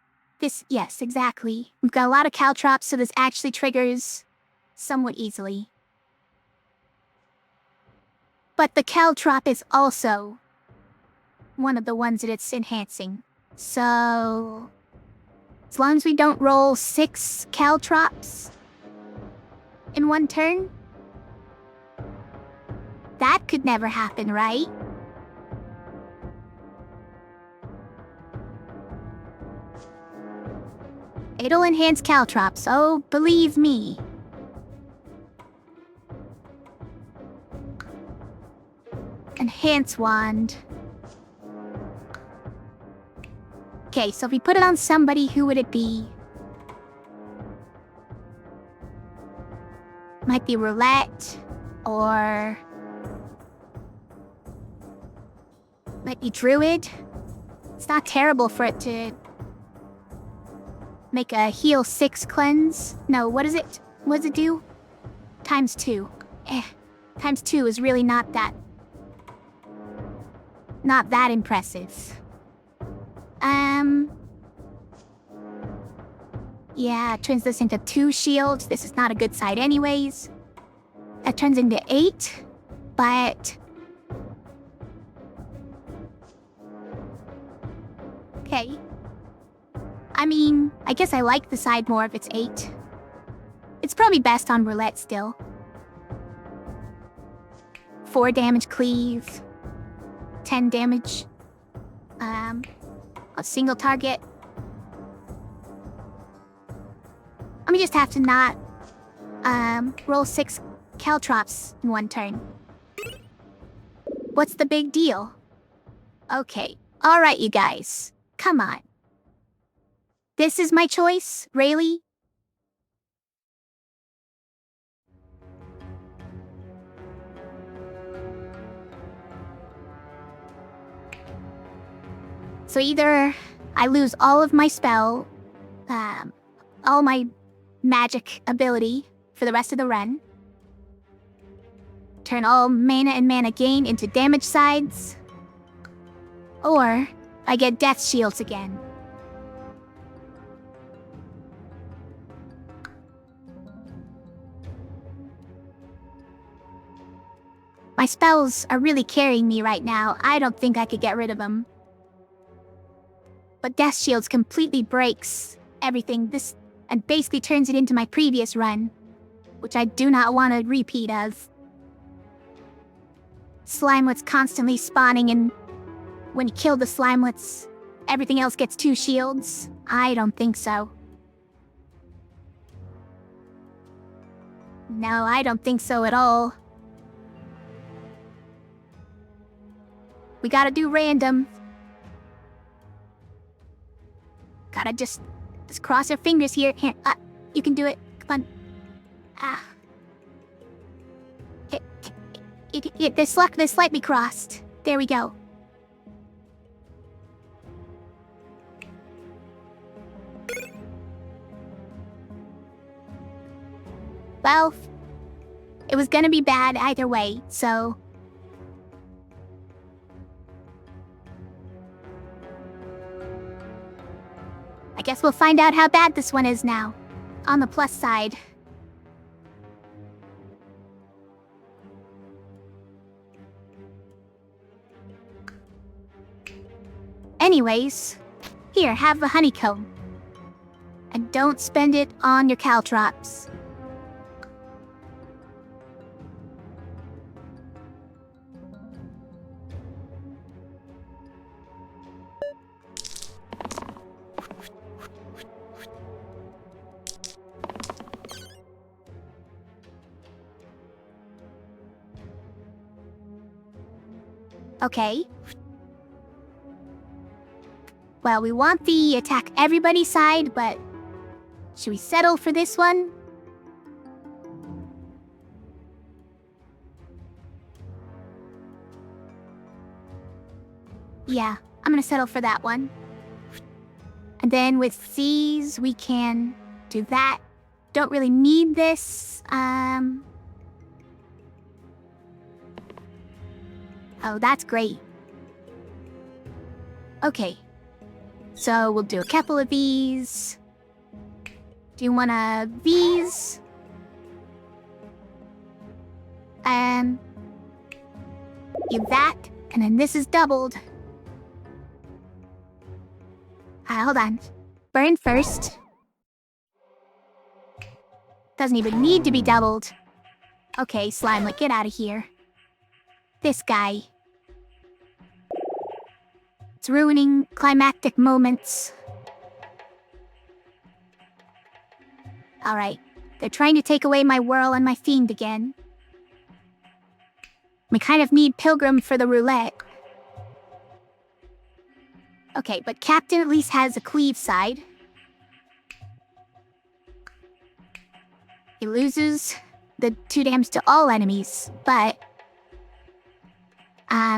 Yes, exactly. We've got a lot of caltrops, so this actually triggers somewhat easily. But the caltrop is also one of the ones that it's enhancing. So, as long as we don't roll 6 caltrops in one turn, that could never happen, right? It'll enhance caltrops, oh, believe me. Enhance wand. Okay, so if we put it on somebody, who would it be? Might be roulette, or might be druid. It's not terrible for it to make a heal 6 cleanse. No, what is it? What does it do? Times 2. Times 2 is really not that impressive. Yeah, it turns this into 2 shields. This is not a good side anyways. That turns into 8, but... Okay. I mean, I guess I like the side more if it's 8. It's probably best on roulette still. 4 damage cleave. 10 damage. A single target. Let me just have to not roll 6 caltrops in one turn. What's the big deal? Okay, alright you guys, come on. This is my choice, really? So either I lose all of my spell, all my magic ability for the rest of the run, turn all mana and mana gain into damage sides, or I get death shields again. My spells are really carrying me right now. I don't think I could get rid of them. But Death Shields completely breaks everything and basically turns it into my previous run, which I do not want to repeat of. Slimelets constantly spawning, and when you kill the Slimelets, everything else gets 2 shields. I don't think so. No, I don't think so at all. We gotta do random. Gotta just cross our fingers here. Here, you can do it. Come on. This slightly crossed. There we go. Well, it was gonna be bad either way, so... I guess we'll find out how bad this one is now. On the plus side. Anyways, here, have the honeycomb. And don't spend it on your caltrops. Okay. Well, we want the attack everybody side, but should we settle for this one? Yeah, I'm gonna settle for that one. And then with C's, we can do that. Don't really need this. Oh, that's great. Okay. So we'll do a couple of these. Do you want these? Do that, and then this is doubled. Hold on. Burn first. Doesn't even need to be doubled. Okay, Slimelet, get out of here. This guy. It's ruining climactic moments. Alright, they're trying to take away my whirl and my fiend again. We kind of need Pilgrim for the roulette. Okay, but Captain at least has a cleave side. He loses the 2 damage to all enemies, but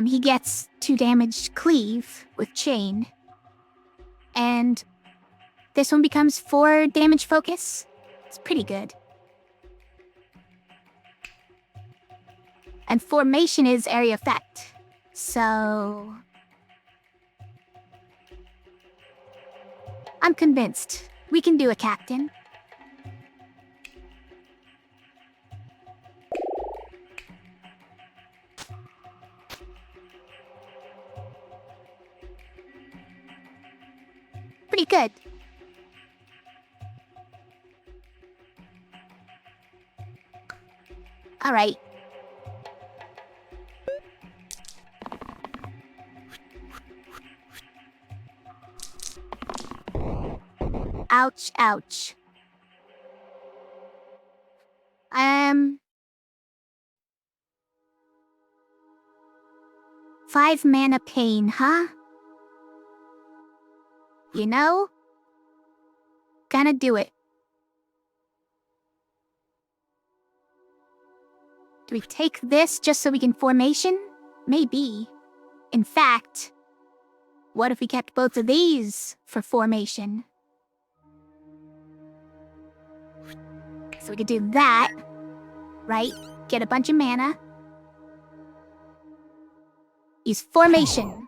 he gets 2 damage cleave with chain. And this one becomes 4 damage focus. It's pretty good. And formation is area effect. So I'm convinced we can do a captain. Pretty good. All right. Ouch, ouch. 5 mana pain, huh? You know? Gonna do it. Do we take this just so we can formation? Maybe. In fact, what if we kept both of these for formation? So we could do that, right? Get a bunch of mana. Use formation.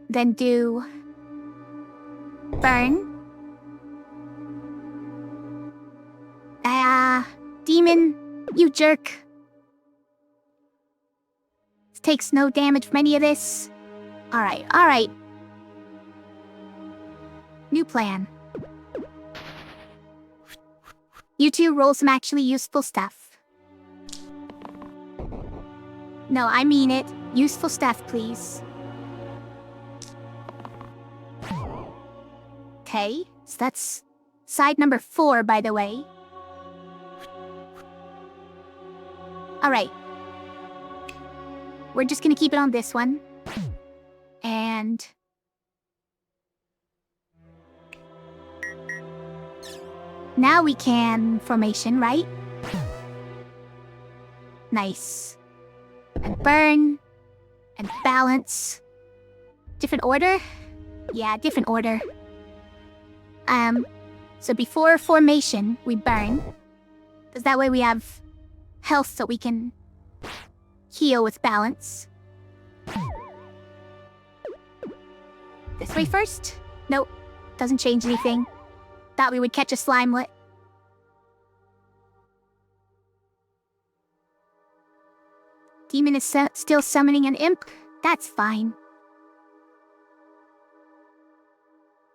Then do burn. Demon, you jerk. Takes no damage from any of this. Alright. New plan. You two roll some actually useful stuff. No, I mean it. Useful stuff, please. Okay, so that's side number 4, by the way. Alright. We're just gonna keep it on this one. And... now we can formation, right? Nice. And burn. And balance. Different order? Yeah, different order. So before formation, we burn. Because that way we have health so we can heal with balance. This way first? Nope. Doesn't change anything. Thought we would catch a slimelet. Demon is still summoning an imp? That's fine.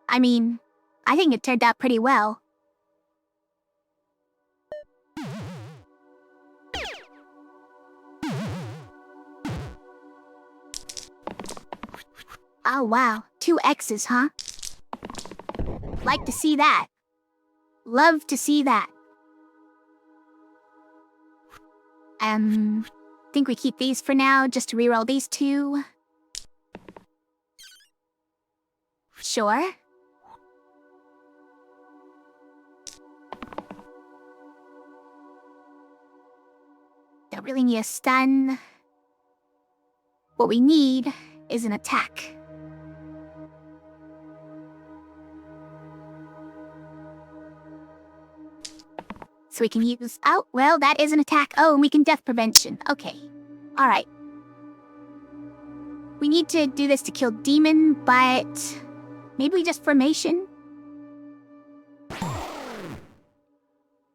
I mean, I think it turned out pretty well. Oh wow, 2 X's, huh? Like to see that. Love to see that. Think we keep these for now, just to reroll these 2. Sure. Don't really need a stun. What we need is an attack. So we can use... oh, well, that is an attack. Oh, and we can death prevention. Okay. Alright. We need to do this to kill demon, but... maybe we just formation?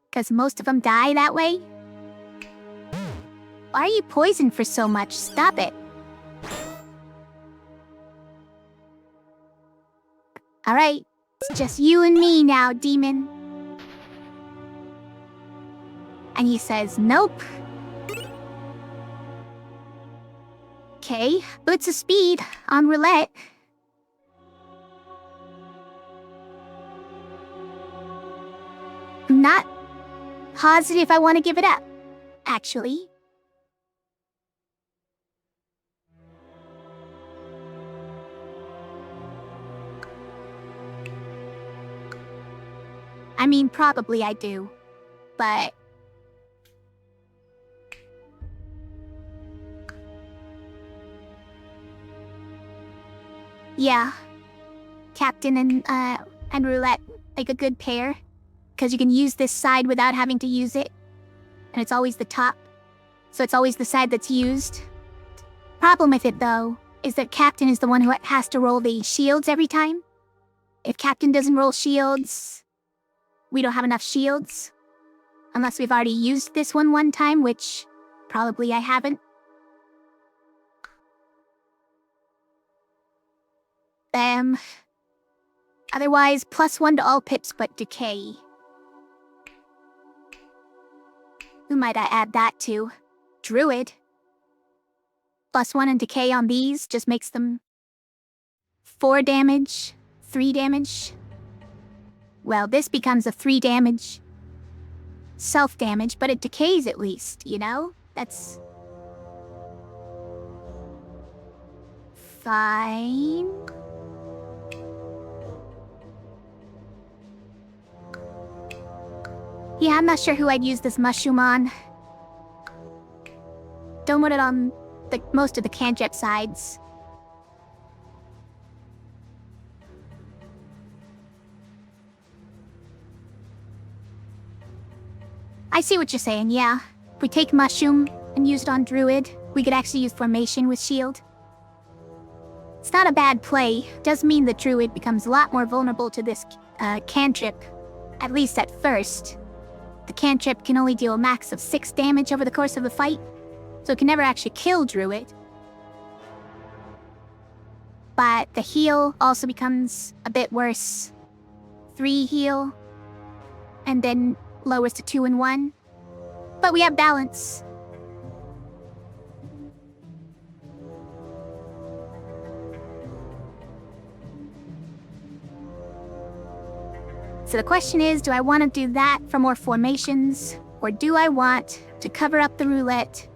Because most of them die that way? Why are you poisoned for so much? Stop it. Alright. It's just you and me now, demon. And he says, nope. Okay, boots of speed on roulette. I'm not positive I want to give it up, actually. I mean, probably I do, but... yeah. Captain and roulette, like a good pair. Because you can use this side without having to use it. And it's always the top. So it's always the side that's used. Problem with it, though, is that Captain is the one who has to roll the shields every time. If Captain doesn't roll shields, we don't have enough shields. Unless we've already used this one time, which probably I haven't. Otherwise, +1 to all pips but decay. Who might I add that to? Druid. +1 and decay on these just makes them 4 damage, 3 damage. Well, this becomes a 3 damage. Self-damage, but it decays at least, you know? That's... fine. Yeah, I'm not sure who I'd use this mushroom on. Don't want it on most of the cantrip sides. I see what you're saying, yeah. If we take mushroom and use it on druid, we could actually use formation with shield. It's not a bad play. Does mean the druid becomes a lot more vulnerable to this cantrip, at least at first. The cantrip can only deal a max of 6 damage over the course of the fight, so it can never actually kill druid. But the heal also becomes a bit worse. 3 heal, and then lowers to 2 and 1. But we have balance. So the question is, do I want to do that for more formations? Or do I want to cover up the roulette?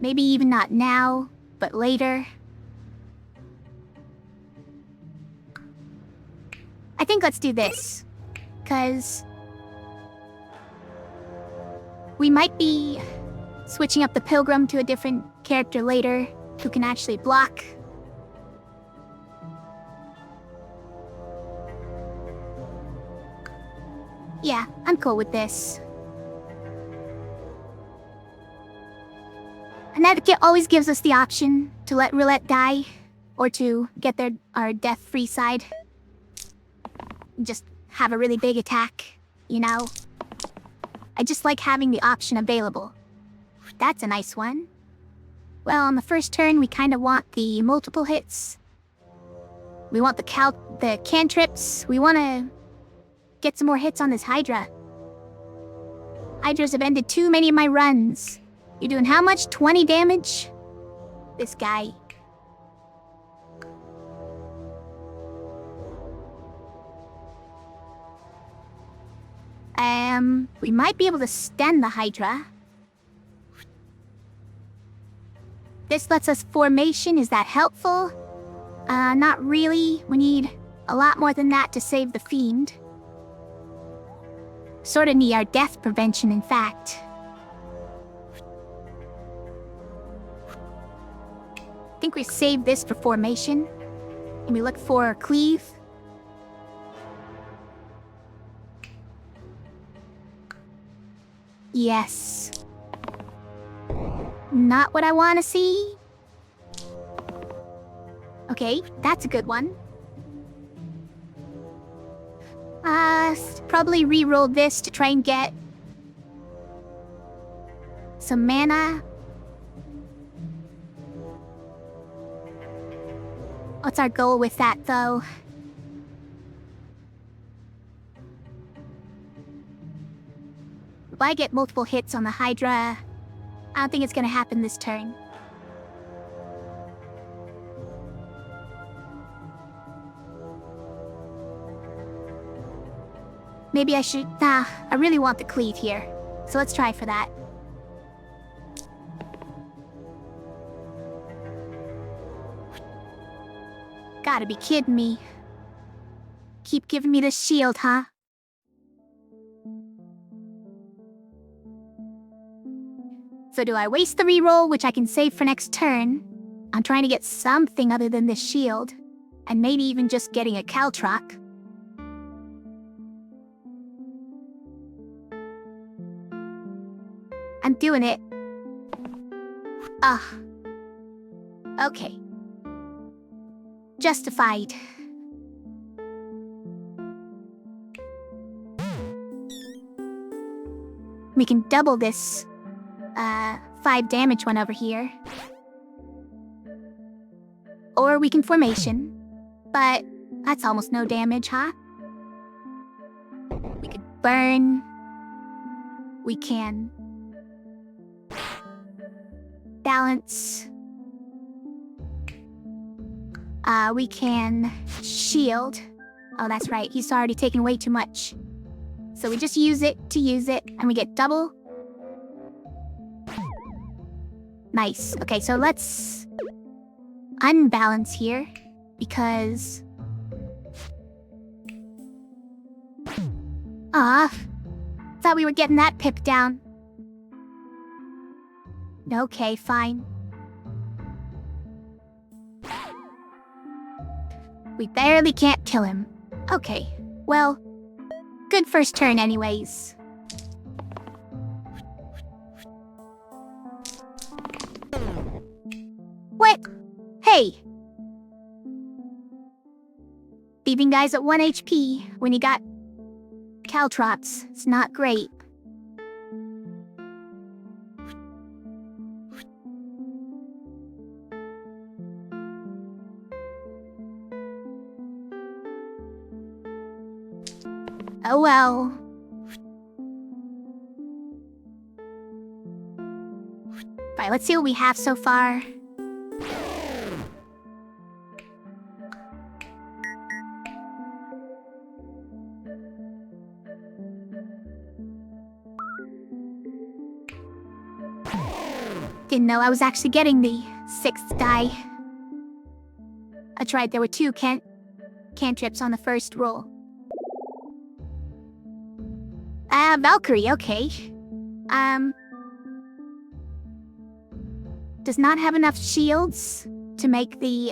Maybe even not now, but later. I think let's do this. 'Cause we might be switching up the pilgrim to a different character later who can actually block. Yeah, I'm cool with this. And that always gives us the option to let roulette die, or to get our death-free side. Just have a really big attack, you know? I just like having the option available. That's a nice one. Well, on the first turn, we kind of want the multiple hits. We want the cantrips. We want to get some more hits on this Hydra. Hydras have ended too many of my runs. You're doing how much? 20 damage? This guy. We might be able to stun the Hydra. This lets us formation. Is that helpful? Not really. We need a lot more than that to save the Fiend. Sorta need our death prevention, in fact. I think we save this for formation. And we look for cleave. Yes. Not what I want to see. Okay, that's a good one. Probably re-roll this to try and get some mana. What's our goal with that, though? If I get multiple hits on the Hydra, I don't think it's gonna happen this turn. Maybe I should... Nah, I really want the cleave here. So let's try for that. Gotta be kidding me. Keep giving me this shield, huh? So do I waste the reroll, which I can save for next turn? I'm trying to get something other than this shield. And maybe even just getting a Caltrock. I'm doing it. Okay. Justified. We can double this 5 damage one over here. Or we can formation. But that's almost no damage, huh? We could burn. We can balance. We can shield. Oh, that's right. He's already taken way too much. So we just use it to use it, and we get double. Nice. Okay, so let's unbalance here, because... Thought we were getting that pip down. Okay, fine. We barely can't kill him. Okay, well, good first turn anyways. What? Hey! Leaving guys at 1 HP when you got Caltrops. It's not great. Oh well. Right, let's see what we have so far. Didn't know I was actually getting the 6th die. I tried, there were 2 cantrips on the first roll. Valkyrie, okay. Does not have enough shields to make the,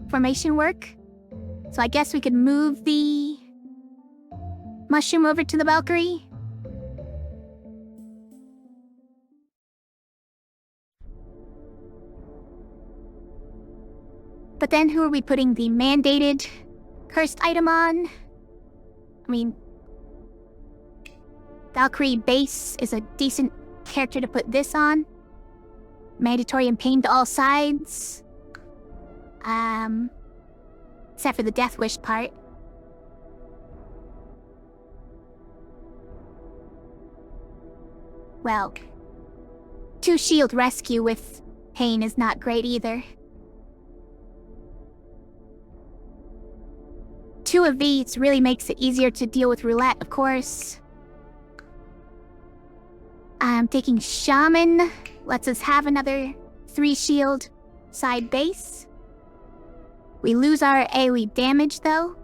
formation work. So I guess we could move the mushroom over to the Valkyrie. But then who are we putting the mandated cursed item on? I mean, Valkyrie base is a decent character to put this on. Mandatory and pain to all sides. Except for the Death Wish part. Well, 2 shield rescue with pain is not great either. 2 of these really makes it easier to deal with roulette, of course. Taking Shaman lets us have another 3 shield side base. We lose our AoE damage though.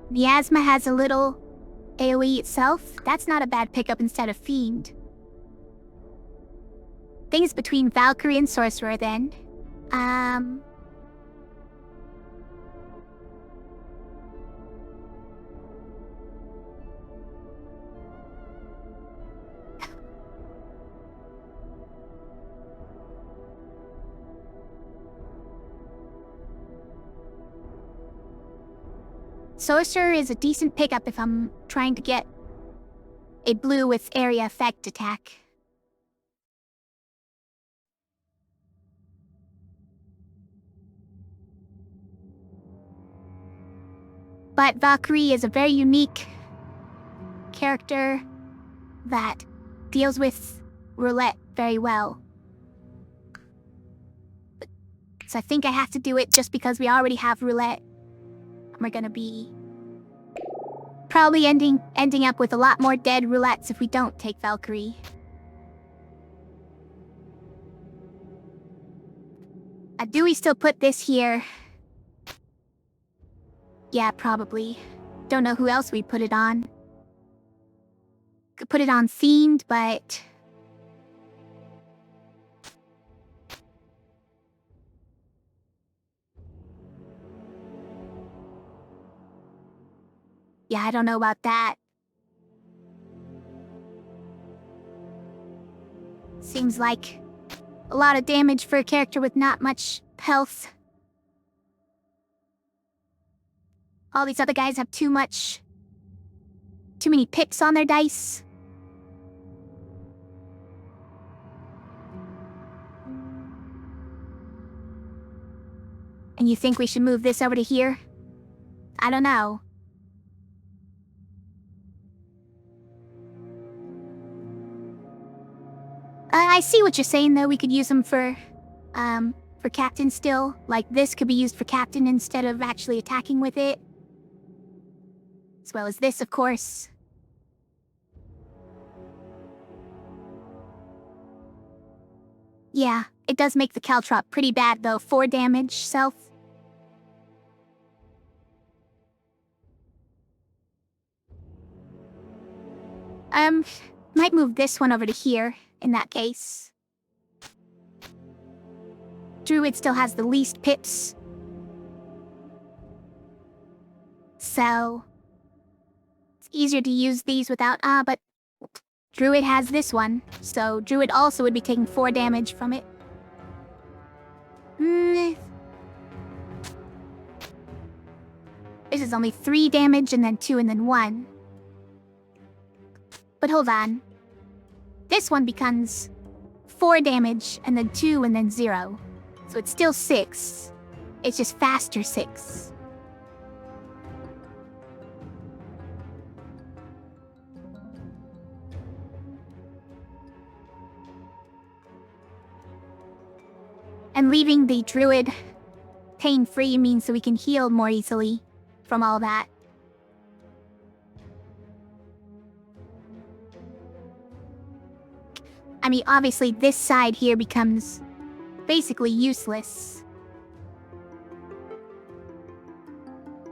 Miasma has a little AoE itself. That's not a bad pickup instead of Fiend. Things between Valkyrie and Sorcerer then. Sorcerer is a decent pickup if I'm trying to get a blue with area effect attack. But Valkyrie is a very unique character that deals with roulette very well. So I think I have to do it just because we already have roulette. We're gonna be probably ending up with a lot more dead roulettes if we don't take Valkyrie. Do we still put this here? Yeah, probably. Don't know who else we'd put it on. Could put it on Fiend, but... yeah, I don't know about that. Seems like a lot of damage for a character with not much health. All these other guys have too many pips on their dice. And you think we should move this over to here? I don't know. I see what you're saying, though. We could use them for Captain still. Like, this could be used for Captain instead of actually attacking with it. As well as this, of course. Yeah, it does make the caltrop pretty bad though. 4 damage, self. Might move this one over to here, in that case. Druid still has the least pips. So... it's easier to use these without... but... Druid has this one, so Druid also would be taking 4 damage from it. This is only 3 damage and then 2 and then 1. But hold on. This one becomes 4 damage and then 2 and then 0. So it's still 6. It's just faster 6. And leaving the Druid pain-free means that we can heal more easily from all that. I mean, obviously this side here becomes basically useless.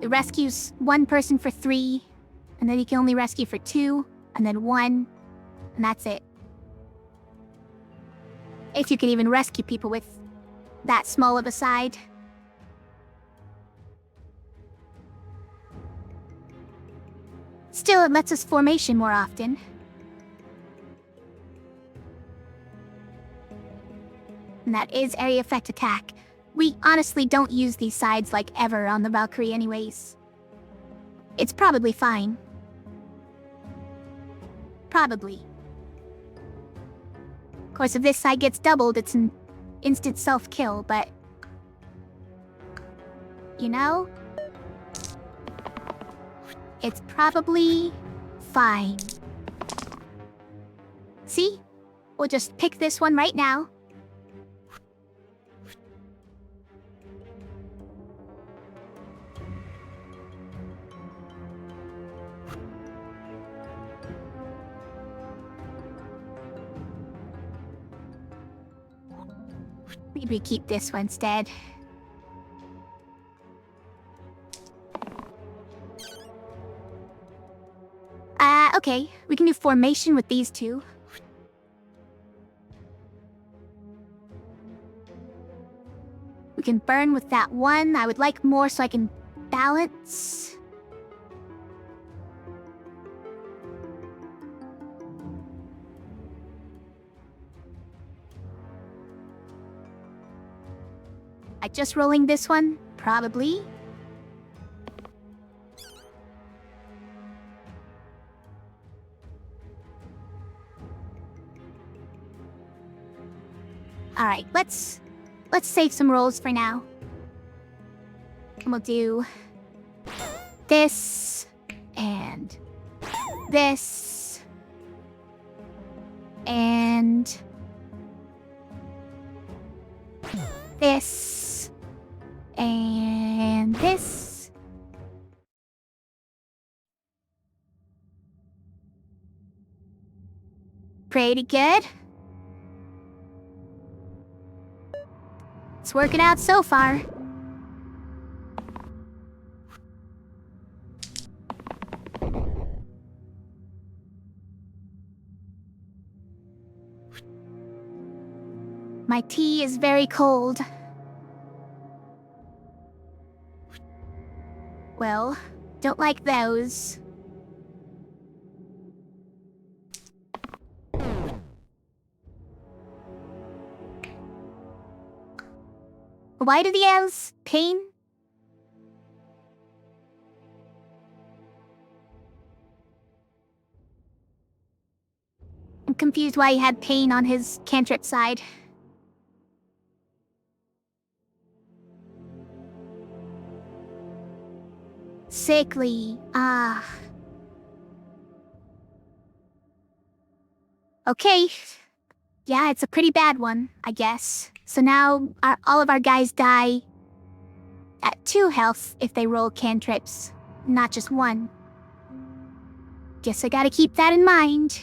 It rescues 1 person for 3, and then you can only rescue for 2, and then 1, and that's it. If you can even rescue people with that small of a side. Still, it lets us formation more often. And that is area effect attack. We honestly don't use these sides like ever on the Valkyrie anyways. It's probably fine. Probably. Of course, if this side gets doubled, it's an instant self-kill, but... you know? It's probably fine. See? We'll just pick this one right now. Maybe keep this one instead. Okay. We can do formation with these two. We can burn with that one. I would like more so I can balance. Just rolling this one? Probably. Alright, let's save some rolls for now. And we'll do this and this and this and this. Pretty good. It's working out so far. My tea is very cold. Well, don't like those. Why do the elves pain? I'm confused why he had pain on his cantrip side. Sickly. Ah. Okay. Yeah, it's a pretty bad one, I guess. So now all of our guys die at 2 health if they roll cantrips, not just 1. Guess I gotta keep that in mind.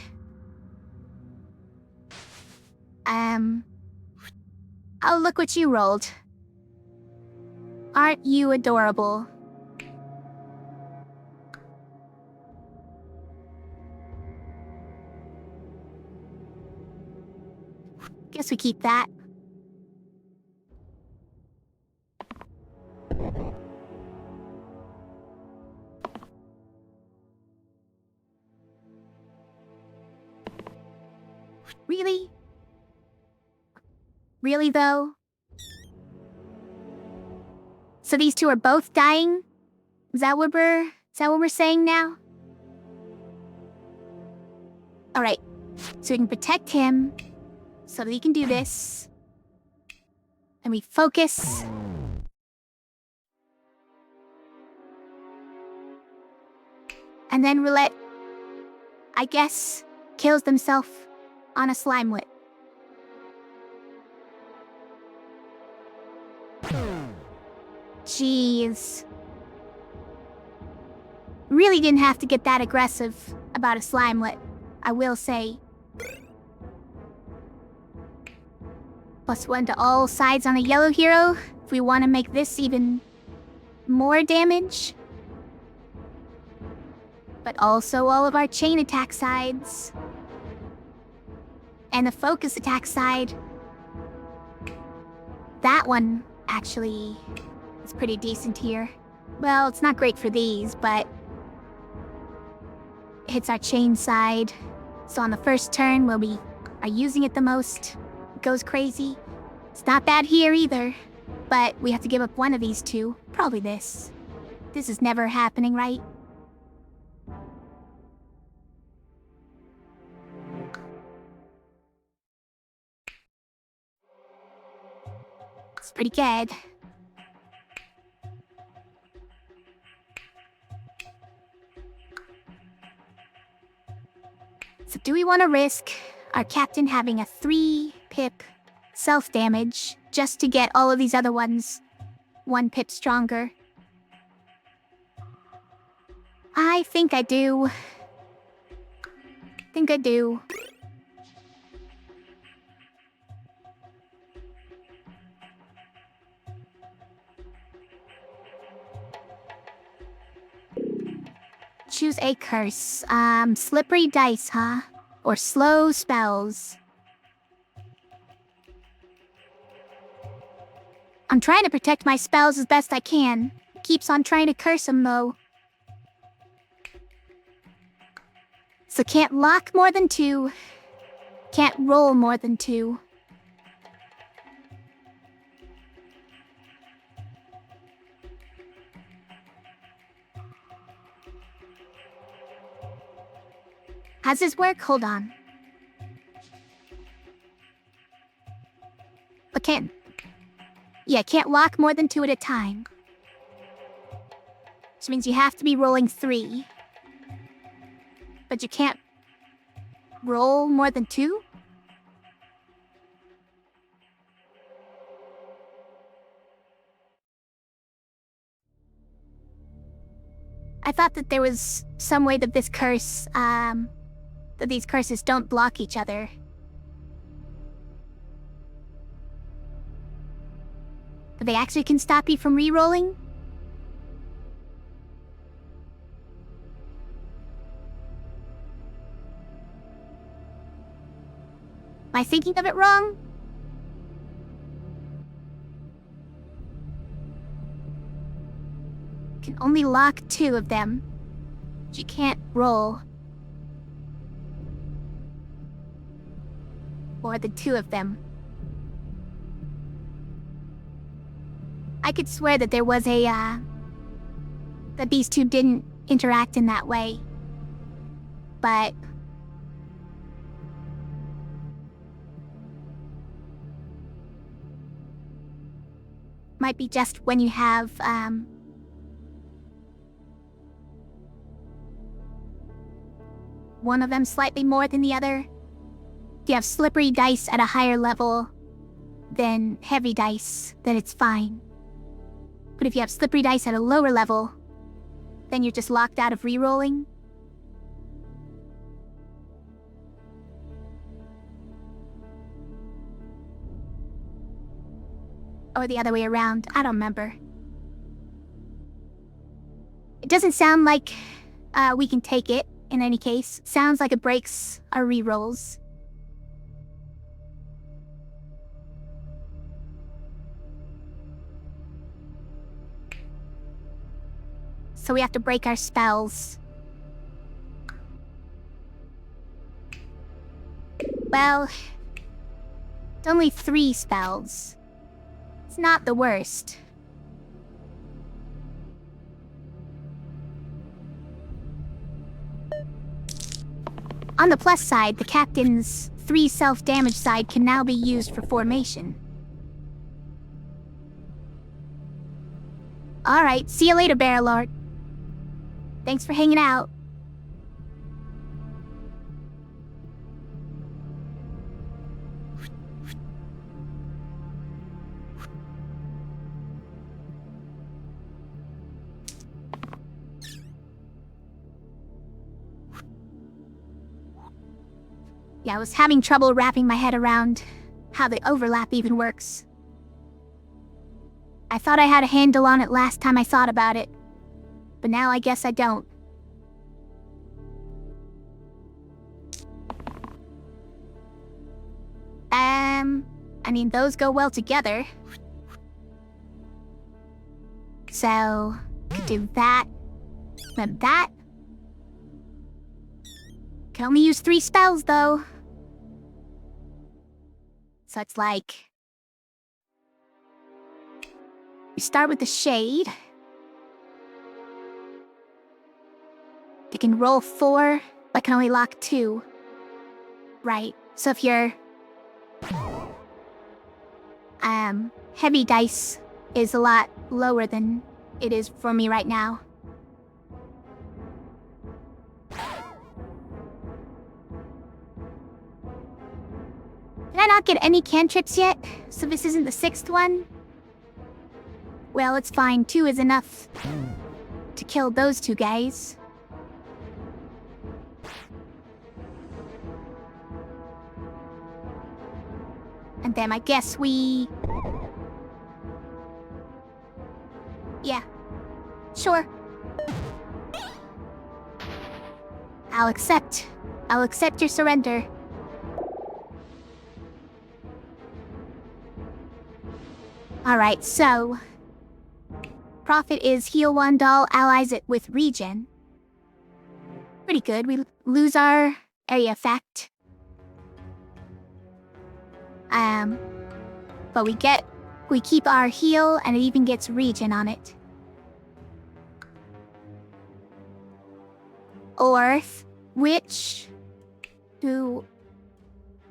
Oh, look what you rolled. Aren't you adorable? Guess we keep that. Really? Really, though? So these two are both dying? Is that what we're saying now? Alright, so we can protect him, so that he can do this. And we focus. And then Roulette, I guess, kills themselves on a slimelet. Jeez. Really didn't have to get that aggressive about a slimelet, I will say. +1 to all sides on a yellow hero, if we want to make this even more damage. But also all of our chain attack sides. And the focus attack side. That one, actually, is pretty decent here. Well, it's not great for these, but it hits our chain side. So on the first turn, where we are using it the most, it goes crazy. It's not bad here either, but we have to give up one of these two. Probably this. This is never happening, right? It's pretty good. So do we want to risk our captain having a 3-pip self-damage just to get all of these other ones 1 pip stronger? I think I do. Think I do. Choose a curse. Slippery dice, huh? Or slow spells. I'm trying to protect my spells as best I can. Keeps on trying to curse them, though. So can't lock more than 2. Can't roll more than 2. How's this work? Hold on. But can't... Yeah, can't lock more than 2 at a time. Which means you have to be rolling 3. But you can't roll more than 2? I thought that there was some way that this curse, that these curses don't block each other. But they actually can stop you from re-rolling? Am I thinking of it wrong? Can only lock 2 of them. But you can't roll more than 2 of them. I could swear that there was a, that these two didn't interact in that way. But... might be just when you have, one of them slightly more than the other. If you have slippery dice at a higher level than heavy dice, then it's fine. But if you have slippery dice at a lower level, then you're just locked out of re-rolling. Or the other way around, I don't remember. It doesn't sound like we can take it, in any case. Sounds like it breaks our rerolls. So we have to break our spells. Well, it's only 3 spells. It's not the worst. On the plus side, the captain's 3 self-damage side can now be used for formation. Alright, see you later, Bear Lord. Thanks for hanging out. Yeah, I was having trouble wrapping my head around how the overlap even works. I thought I had a handle on it last time I thought about it, but now I guess I don't. I mean, those go well together. So, could do that, then that. Can only use 3 spells, though. So it's like... we start with the Shade. You can roll 4, but can only lock 2. Right, so if you're... heavy dice is a lot lower than it is for me right now. Did I not get any cantrips yet? So this isn't the 6th one? Well, it's fine. 2 is enough to kill those 2 guys. And then I guess we... yeah. Sure. I'll accept your surrender. Alright, so... profit is heal 1 doll, allies it with regen. Pretty good, we lose our area effect. But we keep our heal, and it even gets regen on it. Orth, who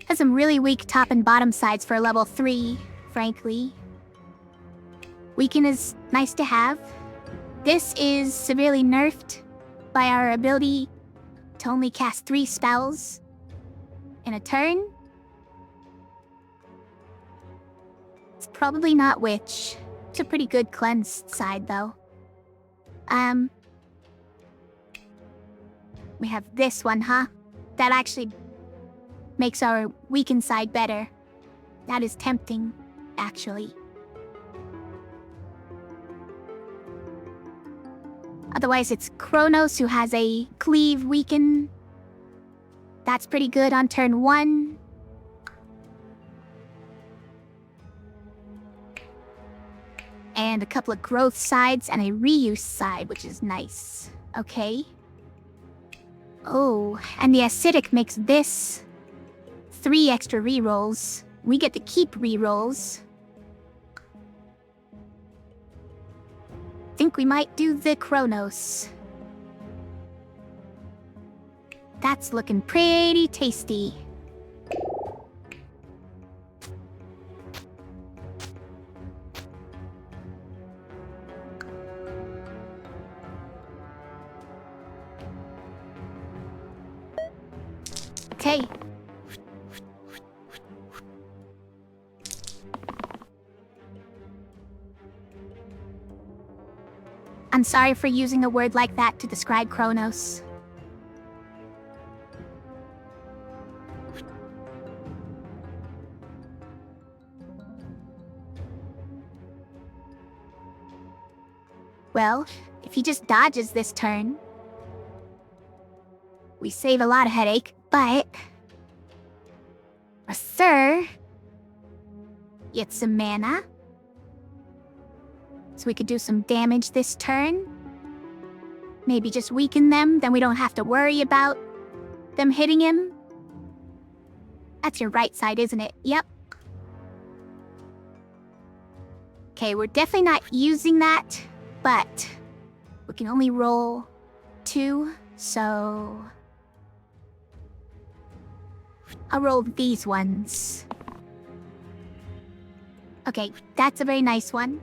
has some really weak top and bottom sides for a level 3, frankly. Weaken is nice to have. This is severely nerfed by our ability to only cast 3 spells in a turn. It's probably not Witch. It's a pretty good cleansed side, though. We have this one, huh? That actually makes our weakened side better. That is tempting, actually. Otherwise, it's Kronos who has a cleave weaken. That's pretty good on turn 1. And a couple of growth sides and a reuse side, which is nice. Okay. Oh, and the acidic makes this 3 extra rerolls. We get to keep rerolls. Think we might do the Kronos. That's looking pretty tasty. Okay. I'm sorry for using a word like that to describe Kronos. Well, if he just dodges this turn, we save a lot of headache, but... Sir gets some mana. So we could do some damage this turn. Maybe just weaken them, then we don't have to worry about them hitting him. That's your right side, isn't it? Yep. Okay, we're definitely not using that, but we can only roll 2, so... I'll roll these ones. Okay, that's a very nice one.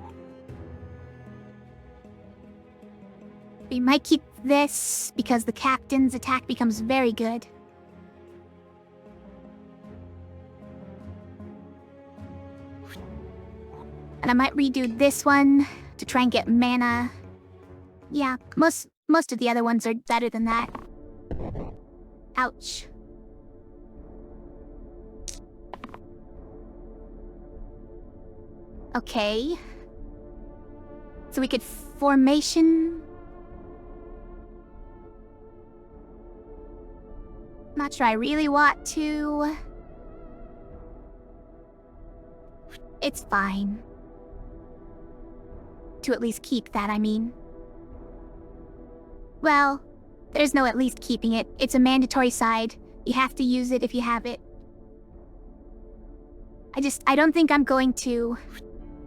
We might keep this because the captain's attack becomes very good. And I might redo this one to try and get mana. Yeah, most of the other ones are better than that. Ouch. Okay. So we could formation... Not sure I really want to... It's fine. To at least keep that, I mean. Well, there's no at least keeping it. It's a mandatory side. You have to use it if you have it. I don't think I'm going to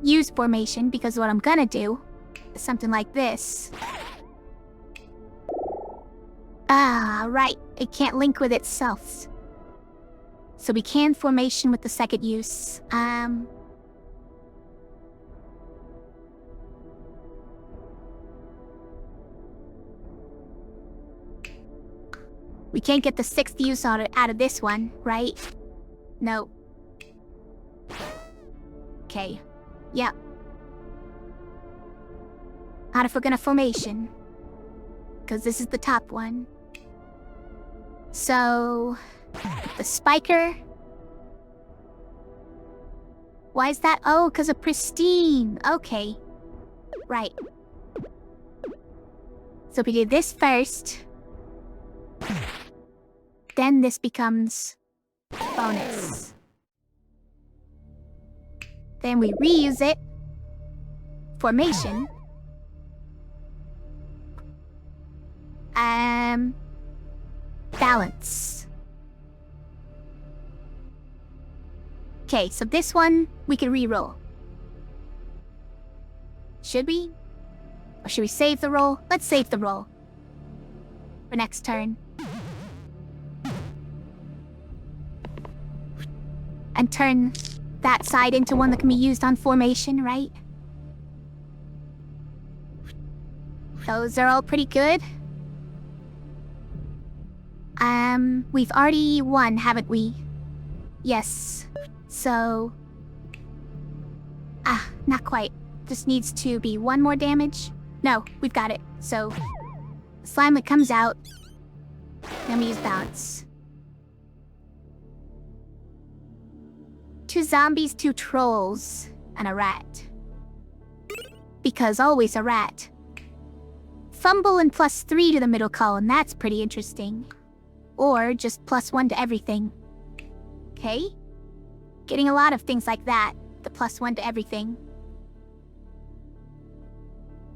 use formation, because what I'm gonna do is something like this. Ah, right. It can't link with itself. So we can formation with the second use. We can't get the 6th use out of this one, right? No. Okay. Yep. Not if we're gonna formation. Because this is the top one. So... the spiker... Why is that? Oh, because of pristine. Okay. Right. So we do this first. Then this becomes bonus. Then we reuse it. Formation. Balance. Okay, so this one we can re-roll. Should we? Or should we save the roll? Let's save the roll. For next turn. And turn that side into one that can be used on formation, right? Those are all pretty good. We've already won, haven't we? Yes. So... not quite. Just needs to be 1 more damage. No, we've got it. So, slime that comes out. Then we use bounce. 2 zombies, 2 trolls, and a rat. Because always a rat. Fumble and +3 to the middle column, that's pretty interesting. Or just +1 to everything. Okay? Getting a lot of things like that, the +1 to everything.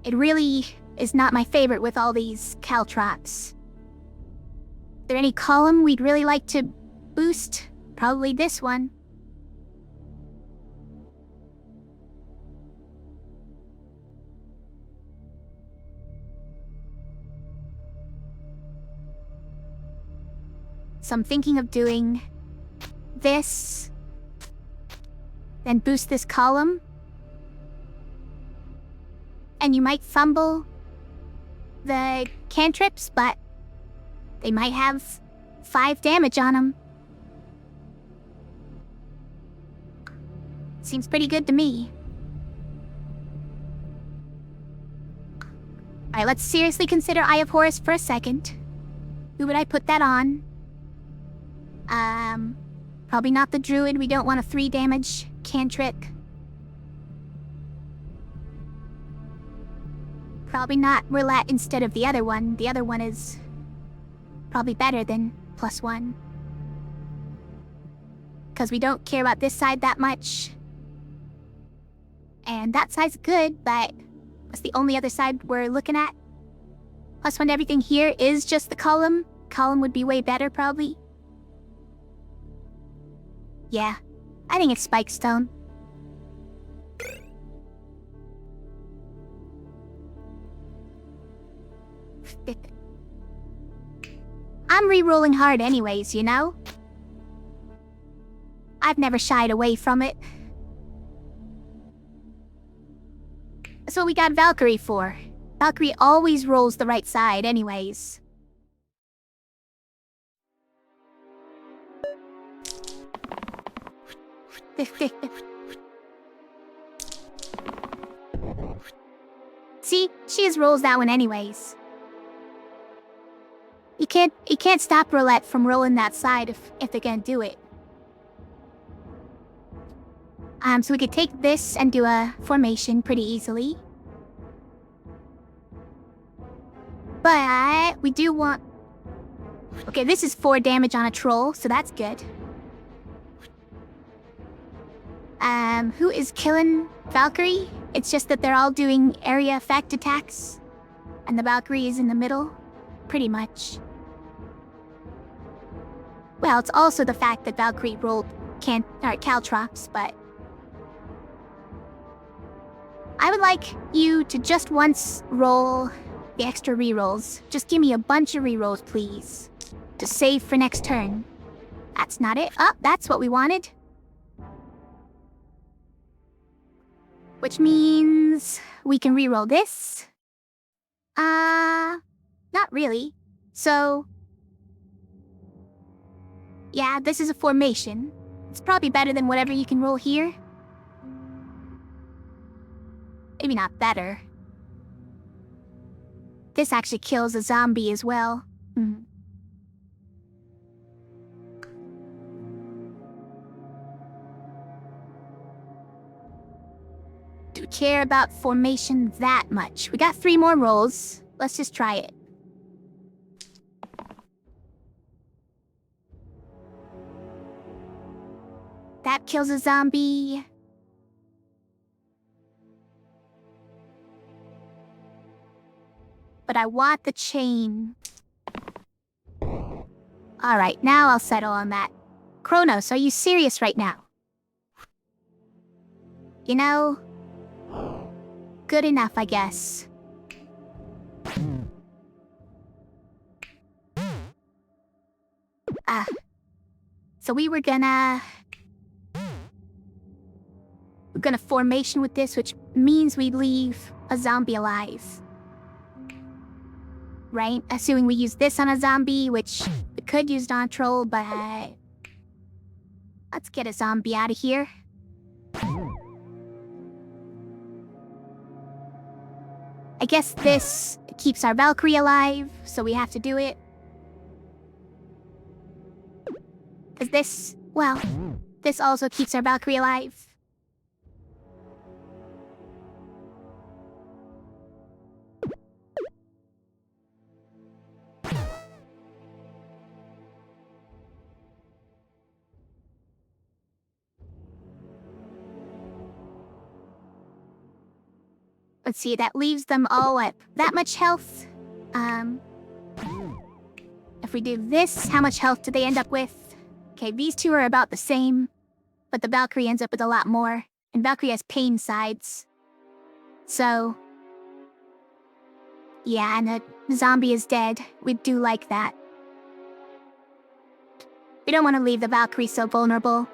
It really is not my favorite with all these caltrops. Is there any column we'd really like to boost? Probably this one. So I'm thinking of doing this, then boost this column. And you might fumble the cantrips, but they might have 5 damage on them. Seems pretty good to me. Alright, let's seriously consider Eye of Horus for a second. Who would I put that on? Probably not the druid. We don't want a 3 damage cantrip. Probably not roulette instead of the other one. The other one is probably better than +1. Because we don't care about this side that much. And that side's good, but that's the only other side we're looking at. +1 to everything here is just the column. Column would be way better, probably. Yeah, I think it's spike stone. I'm re-rolling hard anyways, you know? I've never shied away from it. That's what we got Valkyrie for. Valkyrie always rolls the right side anyways. See, she just rolls that one anyways. You can't stop roulette from rolling that side if they're gonna do it. So we could take this and do a formation pretty easily. But we do want... Okay, this is 4 damage on a troll, so that's good. Who is killing Valkyrie? It's just that they're all doing area effect attacks. And the Valkyrie is in the middle, pretty much. Well, it's also the fact that Valkyrie rolled caltrops, but... I would like you to just once roll the extra rerolls. Just give me a bunch of rerolls, please. To save for next turn. That's not it. Oh, that's what we wanted. Which means we can reroll this. Not really. So... yeah, this is a formation. It's probably better than whatever you can roll here. Maybe not better. This actually kills a zombie as well. Do we care about formation that much? We got 3 more rolls. Let's just try it. That kills a zombie. But I want the chain. Alright, now I'll settle on that. Kronos, are you serious right now? You know... good enough, I guess. So we were gonna... we're gonna formation with this, which means we leave a zombie alive. Right? Assuming we use this on a zombie, which we could use on a troll, but... let's get a zombie out of here. I guess this keeps our Valkyrie alive, so we have to do it. Because this... well, this also keeps our Valkyrie alive. Let's see, that leaves them all at that much health. If we do this, how much health do they end up with? Okay, these two are about the same, but the Valkyrie ends up with a lot more, and Valkyrie has pain sides. So... yeah, and the zombie is dead. We do like that. We don't want to leave the Valkyrie so vulnerable.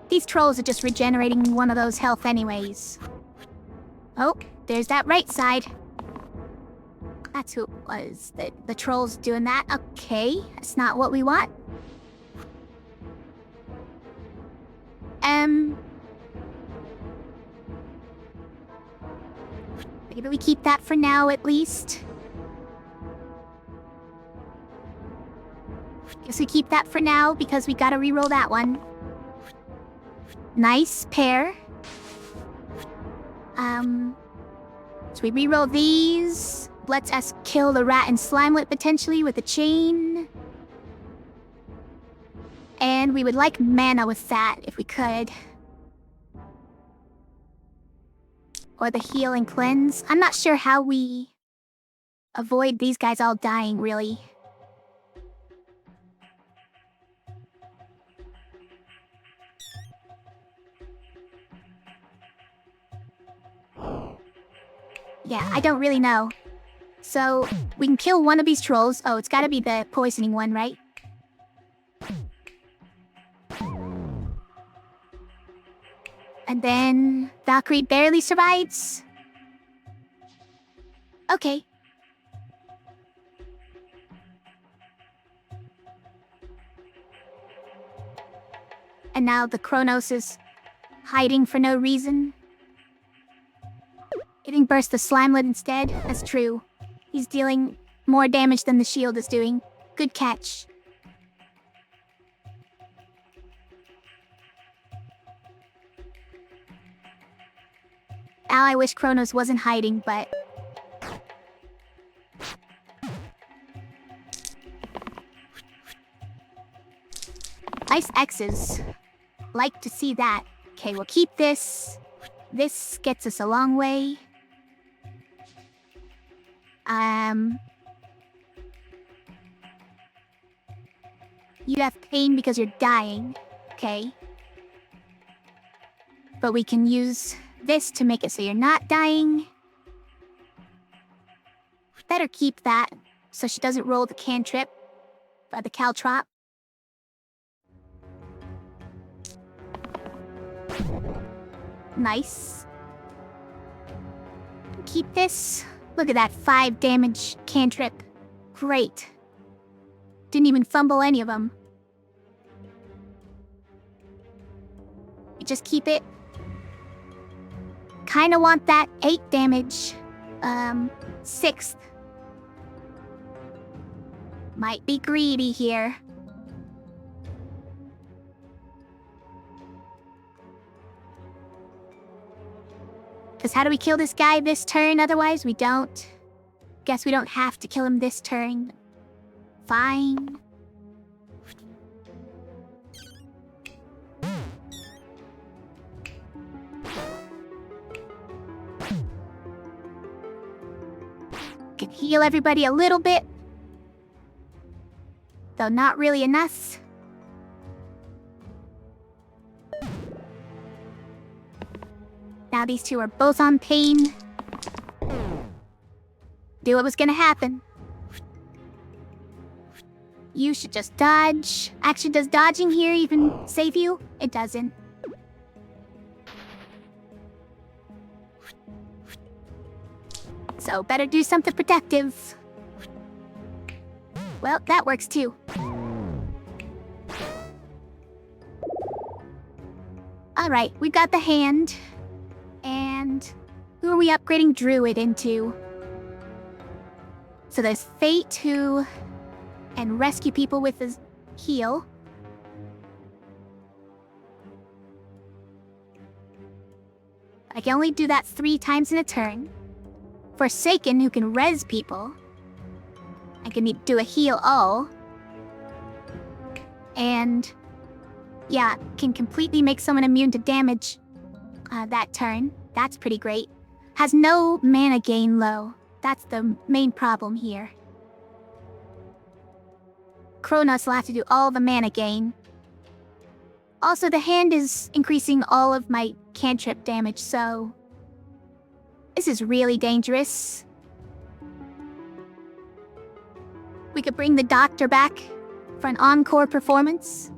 These trolls are just regenerating one of those health anyways. Oh, there's that right side. That's who it was. The troll's doing that. Okay, that's not what we want. Maybe we keep that for now, at least. Guess we keep that for now, because we gotta reroll that one. Nice pair. So we reroll these. Lets us kill the rat and slimelet potentially with a chain. And we would like mana with that if we could. Or the heal and cleanse. I'm not sure how we avoid these guys all dying, really. Yeah, I don't really know. So, we can kill one of these trolls. Oh, it's gotta be the poisoning one, right? And then Valkyrie barely survives. Okay. And now the Kronos is hiding for no reason. Getting burst the slimelet instead. That's true. He's dealing more damage than the shield is doing. Good catch. I wish Kronos wasn't hiding, but... Nice X's. Like to see that. Okay, we'll keep this. This gets us a long way. You have pain because you're dying. Okay. But we can use this to make it so you're not dying. Better keep that so she doesn't roll the cantrip. The caltrop. Nice. Keep this. Look at that 5 damage cantrip. Great. Didn't even fumble any of them. We just keep it. Kinda want that 8 damage. 6th. Might be greedy here. Because how do we kill this guy this turn? Otherwise, we don't. Guess we don't have to kill him this turn. Fine. Can heal everybody a little bit. Though not really enough. Now these two are both on pain. Knew what was gonna happen. You should just dodge. Actually, does dodging here even save you? It doesn't. So, better do something protective. Well, that works too. Alright, we've got the hand. And who are we upgrading Druid into? So there's Fate, who... and rescue people with his heal. I can only do that 3 times in a turn. Forsaken, who can res people. I can do a heal all. And... yeah, can completely make someone immune to damage that turn. That's pretty great. Has no mana gain low. That's the main problem here. Kronos will have to do all the mana gain. Also, the hand is increasing all of my cantrip damage, so... this is really dangerous. We could bring the doctor back for an encore performance.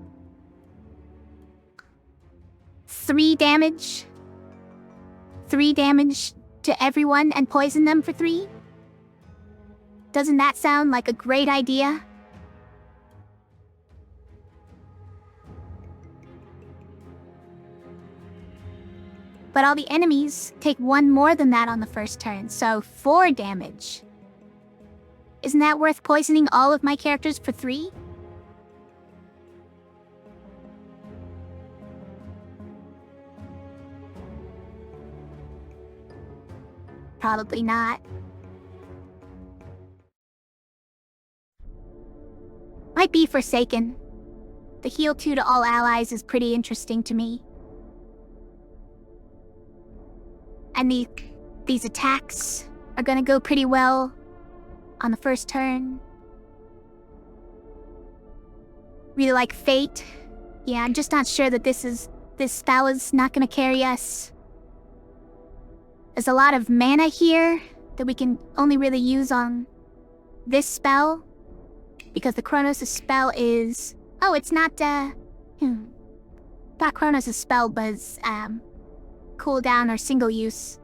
3 damage. 3 damage to everyone and poison them for 3? Doesn't that sound like a great idea? But all the enemies take 1 more than that on the first turn, so 4 damage. Isn't that worth poisoning all of my characters for 3? Probably not. Might be Forsaken. The heal 2 to all allies is pretty interesting to me. And these attacks are gonna go pretty well on the first turn. Really like Fate. Yeah, I'm just not sure that this spell is not gonna carry us. There's a lot of mana here that we can only really use on this spell. Because the Kronos' spell is... Oh, it's not, Not Kronos' spell, but it's, cooldown or single use.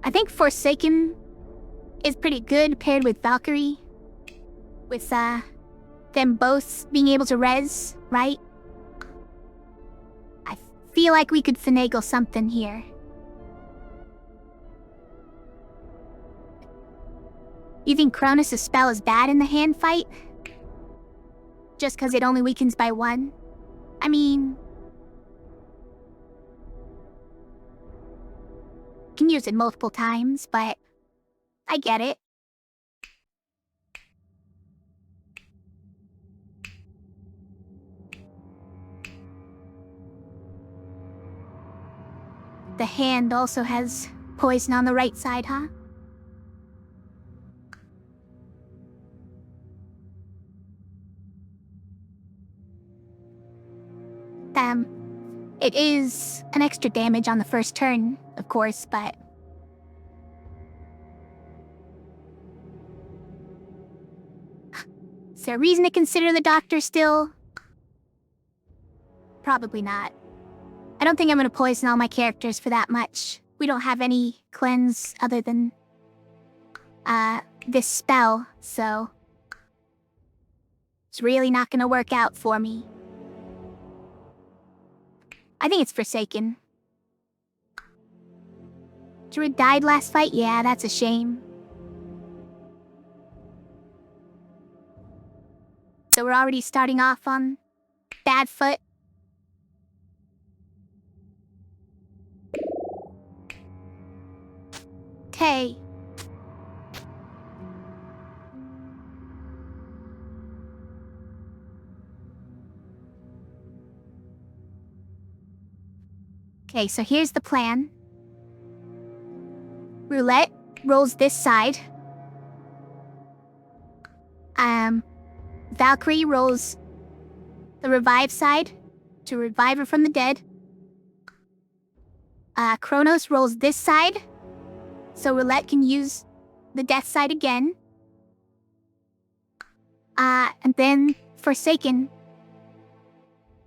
I think Forsaken is pretty good paired with Valkyrie. With, them both being able to res, right? I feel like we could finagle something here. You think Kronos' spell is bad in the hand fight? Just because it only weakens by 1? I mean... can use it multiple times, but I get it. The hand also has poison on the right side, huh? It is an extra damage on the first turn, of course, but... is there a reason to consider the doctor still? Probably not. I don't think I'm gonna poison all my characters for that much. We don't have any cleanse other than... this spell, so... it's really not gonna work out for me. I think it's Forsaken. Druid died last fight? Yeah, that's a shame. So we're already starting off on bad foot. Okay. Okay, so here's the plan. Roulette rolls this side. Valkyrie rolls the revive side to revive her from the dead. Kronos rolls this side, so Roulette can use the death side again. And then Forsaken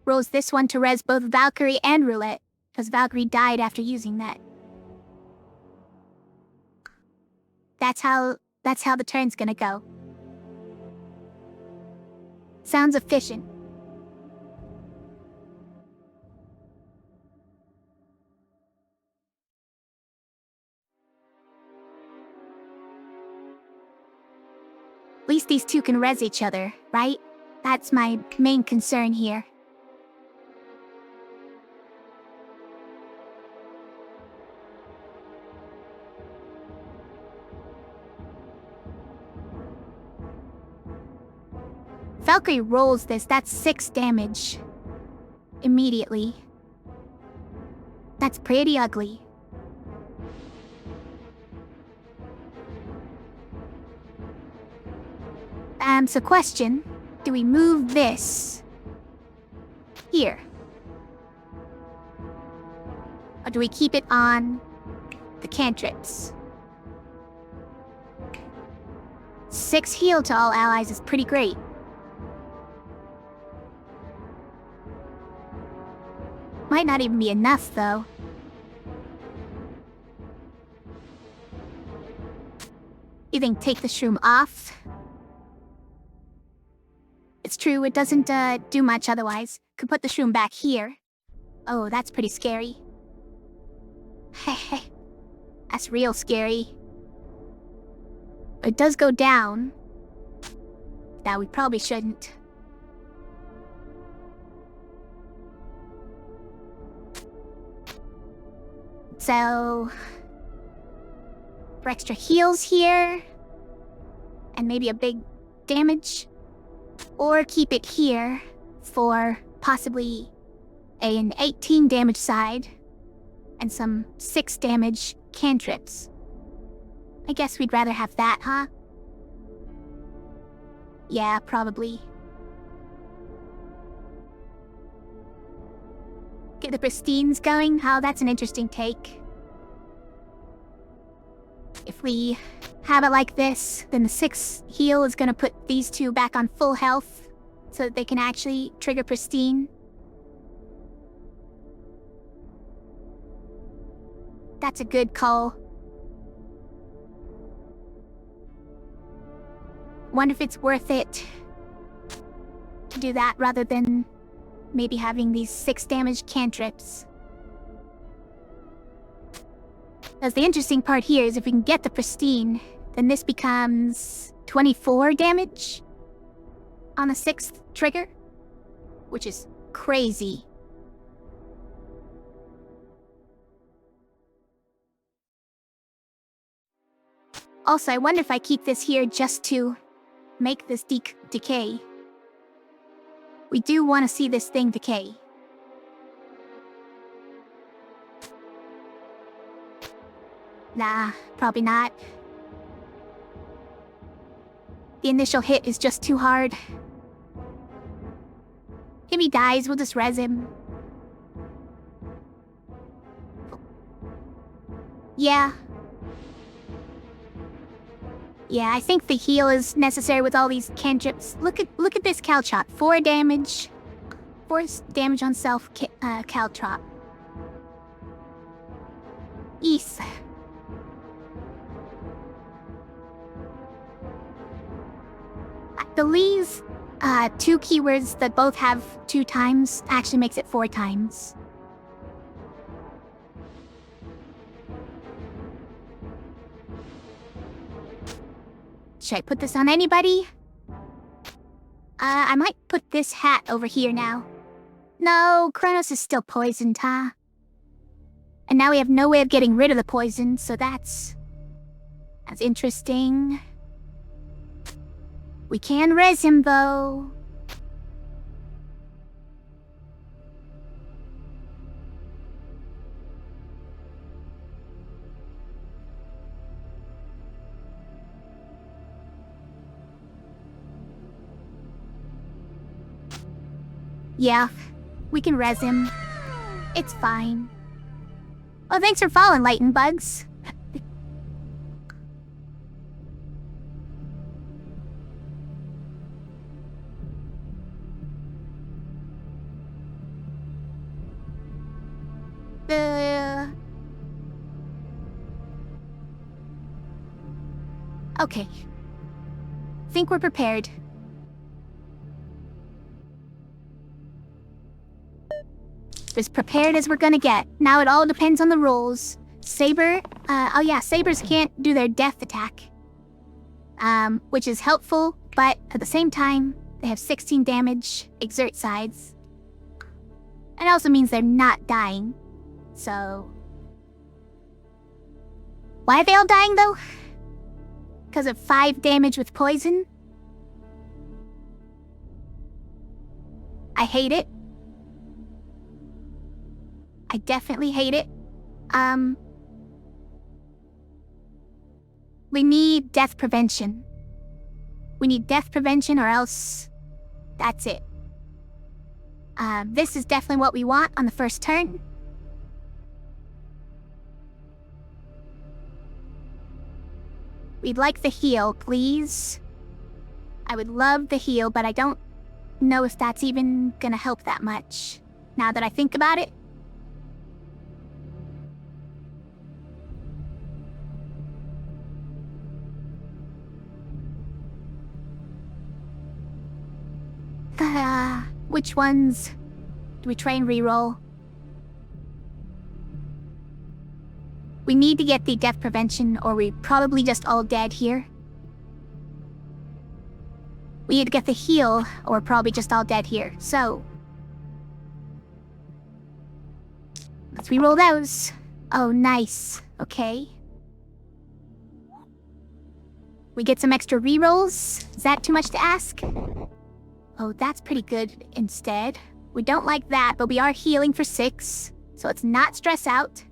rolls this one to res both Valkyrie and Roulette, because Valkyrie died after using that. That's how the turn's gonna go. Sounds efficient. At least these two can res each other, right? That's my main concern here. Valkyrie rolls this, that's 6 damage. Immediately. That's pretty ugly. So question, do we move this here? Or do we keep it on the cantrips? 6 heal to all allies is pretty great. Might not even be enough, though. You think take the shroom off? It's true, it doesn't do much otherwise. Could put the shroom back here. Oh, that's pretty scary. Heh. That's real scary. It does go down. Now we probably shouldn't. So... for extra heals here. And maybe a big damage. Or keep it here for possibly an 18 damage side. And some 6 damage cantrips. I guess we'd rather have that, huh? Yeah, probably. Get the pristines going? Oh, that's an interesting take. If we have it like this, then the 6 heal is gonna put these 2 back on full health so that they can actually trigger pristine. That's a good call. Wonder if it's worth it to do that rather than maybe having these 6 damage cantrips. Because the interesting part here is if we can get the pristine, then this becomes 24 damage on the 6th trigger, which is crazy. Also, I wonder if I keep this here just to make this decay. We do want to see this thing decay. Nah, probably not. The initial hit is just too hard. If he dies, we'll just res him. Yeah. Yeah, I think the heal is necessary with all these cantrips. Look at this caltrop. 4 damage. 4 damage on self caltrop. Ease. I believe 2 keywords that both have 2 times actually makes it 4 times. Should I put this on anybody? I might put this hat over here now. No, Kronos is still poisoned, huh? And now we have no way of getting rid of the poison, so that's interesting. We can res him, though. Yeah, we can res him. It's fine. Oh, thanks for following, Light and Bugs. Okay. Think we're prepared. As prepared as we're gonna get. Now it all depends on the rolls. Saber, oh yeah, Sabers can't do their death attack. Which is helpful, but at the same time, they have 16 damage, exert sides. And it also means they're not dying. So... why are they all dying, though? Because of 5 damage with poison? I hate it. I definitely hate it. We need death prevention. We need death prevention or else... that's it. This is definitely what we want on the first turn. We'd like the heal, please. I would love the heal, but I don't know if that's even gonna help that much. Now that I think about it. Which ones do we try and reroll? We need to get the death prevention, or we're probably just all dead here. We need to get the heal, or we're probably just all dead here. So let's reroll those. Oh, nice. Okay. We get some extra rerolls. Is that too much to ask? Oh, that's pretty good instead. We don't like that, but we are healing for 6, so let's not stress out.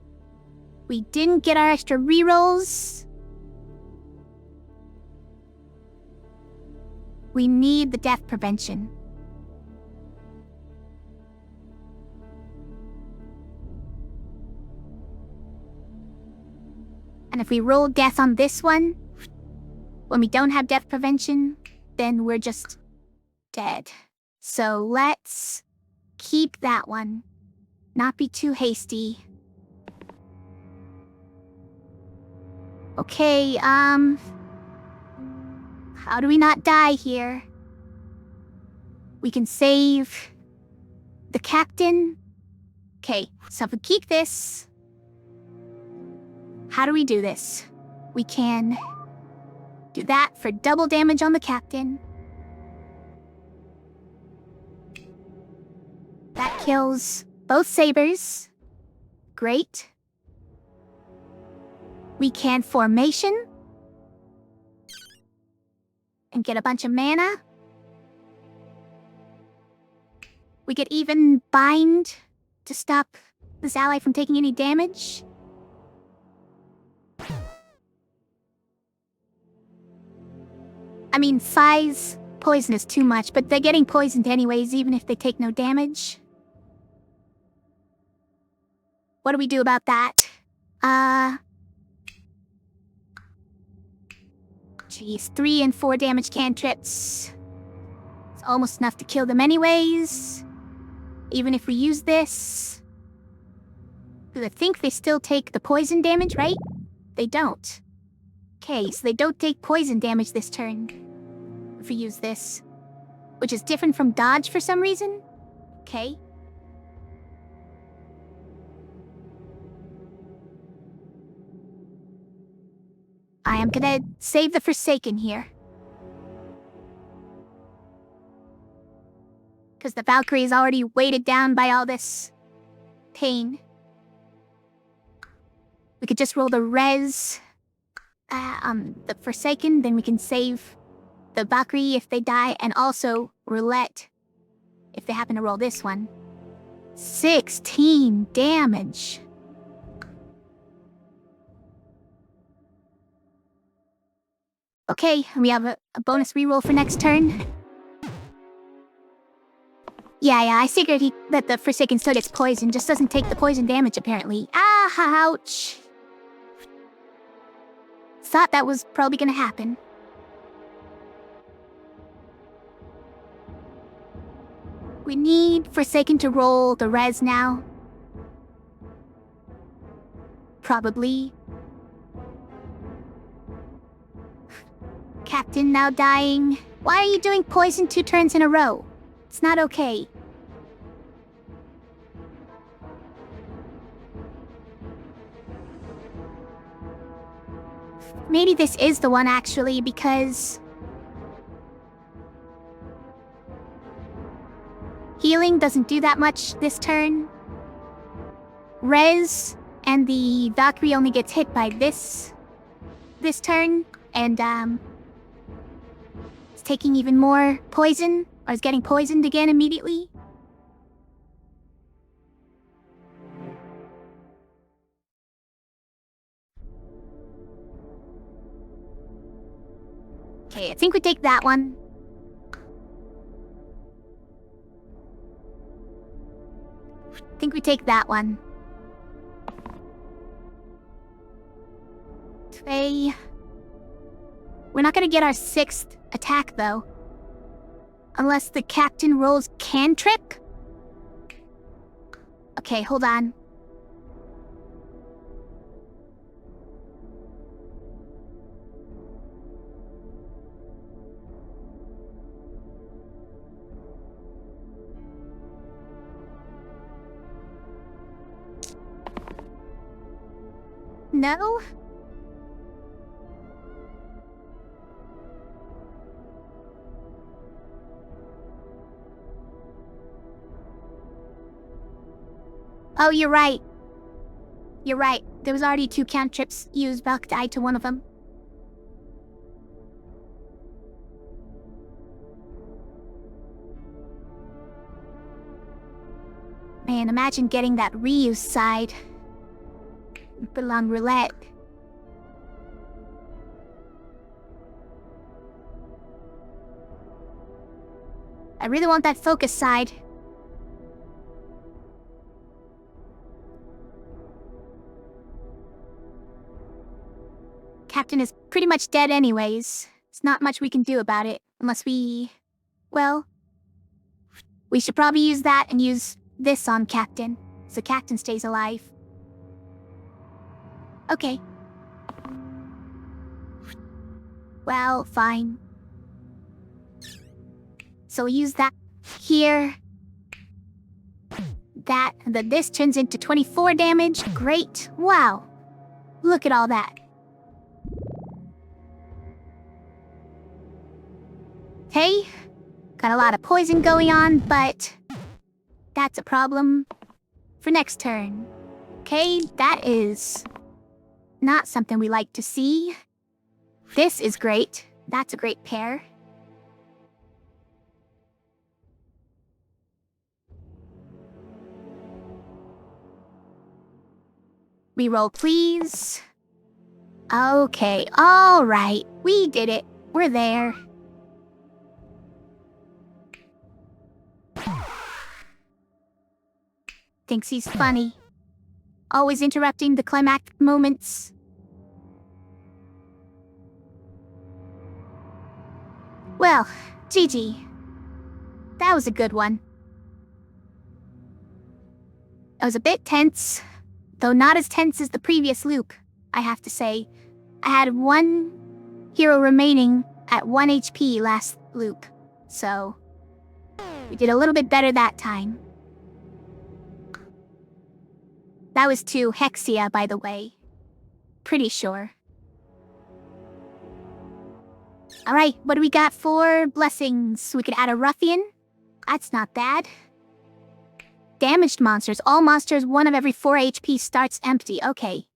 We didn't get our extra rerolls. We need the death prevention. And if we roll death on this one, when we don't have death prevention, then we're just dead. So let's keep that one. Not be too hasty. Okay, how do we not die here? We can save the captain. Okay, so if we keep this, how do we do this? We can do that for double damage on the captain. That kills both sabers. Great. We can formation and get a bunch of mana. We could even bind to stop this ally from taking any damage. I mean, Phi's poison is too much, but they're getting poisoned anyways, even if they take no damage. What do we do about that? Geez, 3 and 4 damage cantrips. It's almost enough to kill them anyways. Even if we use this. Because I think they still take the poison damage, right? They don't. Okay, so they don't take poison damage this turn. If we use this. Which is different from dodge for some reason. Okay. I am gonna save the Forsaken here. Because the Valkyrie is already weighted down by all this pain. We could just roll the res the Forsaken, then we can save the Valkyrie if they die, and also roulette if they happen to roll this one. 16 damage. Okay, we have a bonus reroll for next turn. Yeah, I figured that the Forsaken still gets poison, just doesn't take the poison damage apparently. Ah, ouch. Thought that was probably gonna happen. We need Forsaken to roll the res now. Probably. Captain now dying. Why are you doing poison 2 turns in a row? It's not okay. Maybe this is the one actually, because healing doesn't do that much this turn. Res and the Valkyrie only gets hit by this turn, and it's taking even more poison, or is getting poisoned again immediately. Okay, I think we take that one. I think we take that one. Okay. We're not gonna get our 6th attack, though. Unless the captain rolls cantrip? Okay, hold on. No? Oh, you're right. You're right. There was already 2 cantrips used. Valk died to one of them. Man, imagine getting that reuse side. Put it on roulette. I really want that focus side. Captain is pretty much dead anyways. There's not much we can do about it, unless we... Well... We should probably use that and use this on Captain, so Captain stays alive. Okay. Well, fine. So we'll use that here. That, and then this turns into 24 damage. Great. Wow. Look at all that. Hey, got a lot of poison going on, but that's a problem for next turn. Okay, that is not something we like to see. This is great. That's a great pair. Reroll, please. Okay, all right. We did it. We're there. Thinks he's funny. Always interrupting the climactic moments. Well, GG. That was a good one. It was a bit tense, though not as tense as the previous loop, I have to say. I had 1 hero remaining at 1 HP last loop, so we did a little bit better that time. That was to Hexia, by the way. Pretty sure. Alright, what do we got for blessings? We could add a ruffian. That's not bad. Damaged monsters. All monsters, 1 of every 4 HP starts empty. Okay.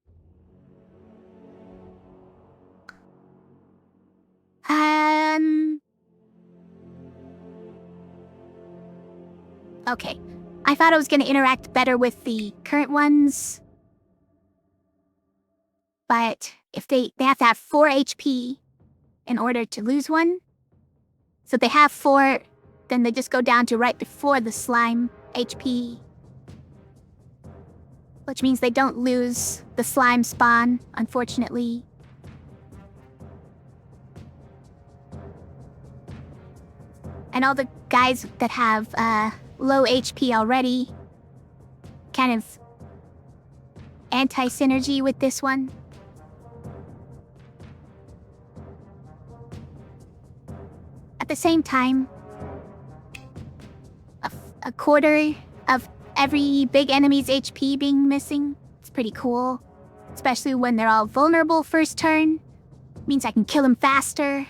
Okay. I thought I was going to interact better with the current ones. But if they have to have 4 HP in order to lose one. So if they have 4, then they just go down to right before the slime HP. Which means they don't lose the slime spawn, unfortunately. And all the guys that have low HP already kind of anti-synergy with this one. At the same time, a quarter of every big enemy's HP being missing, it's pretty cool. Especially when they're all vulnerable first turn. Means I can kill them faster.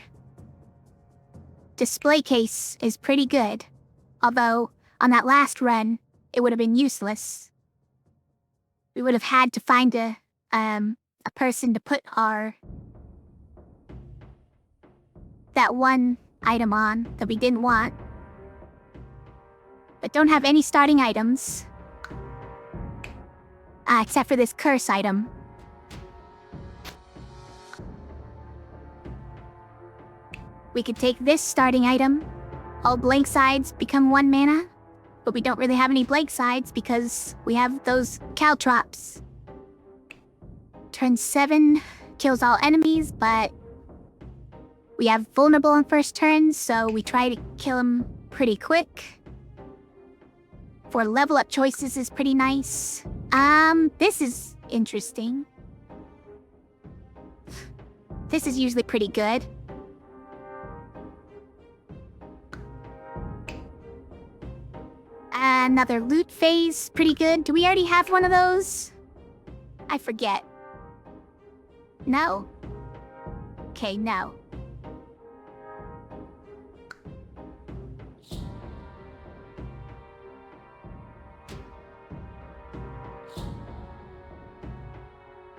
Display case is pretty good. Although, on that last run, it would have been useless. We would have had to find a person to put that one item on that we didn't want. But don't have any starting items. Except for this curse item. We could take this starting item. All blank sides become 1 mana. But we don't really have any blank sides because we have those caltrops. Turn 7 kills all enemies, but we have vulnerable on first turn, so we try to kill them pretty quick. For level up choices is pretty nice. This is interesting. This is usually pretty good. Another loot phase, pretty good. Do we already have one of those? I forget. No? Okay, no.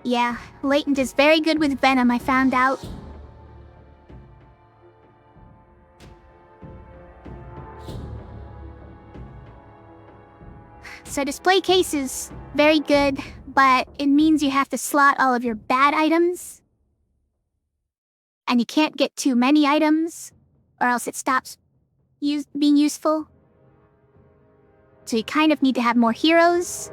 Yeah, Latent is very good with Venom, I found out. So display case is very good, but it means you have to slot all of your bad items. And you can't get too many items, or else it stops being useful. So you kind of need to have more heroes.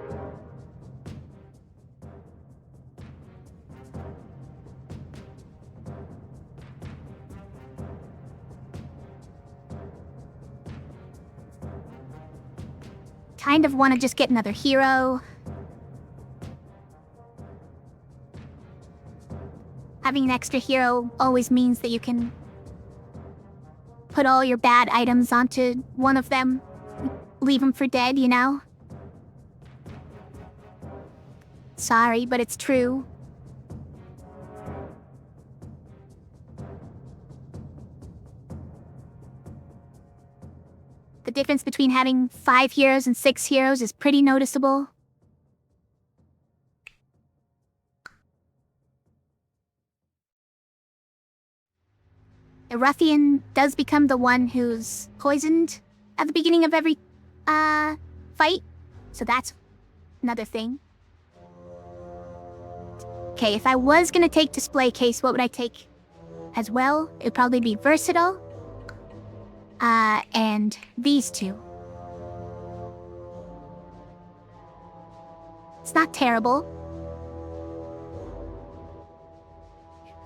Kind of want to just get another hero. Having an extra hero always means that you can put all your bad items onto one of them. Leave them for dead, you know? Sorry, but it's true. The difference between having 5 heroes and 6 heroes is pretty noticeable. The ruffian does become the one who's poisoned at the beginning of every, fight. So that's another thing. Okay, if I was gonna take display case, what would I take as well? It'd probably be versatile. And these two. It's not terrible.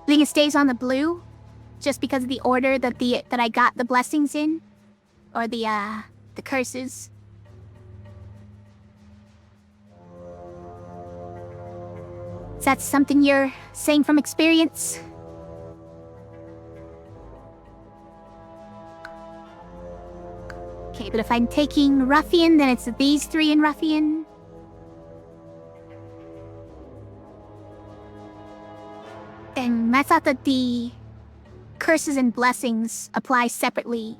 I think it stays on the blue, just because of the order that I got the blessings in, or the curses. Is that something you're saying from experience? Okay, but if I'm taking Ruffian, then it's these 3 in Ruffian. And I thought that the curses and blessings apply separately.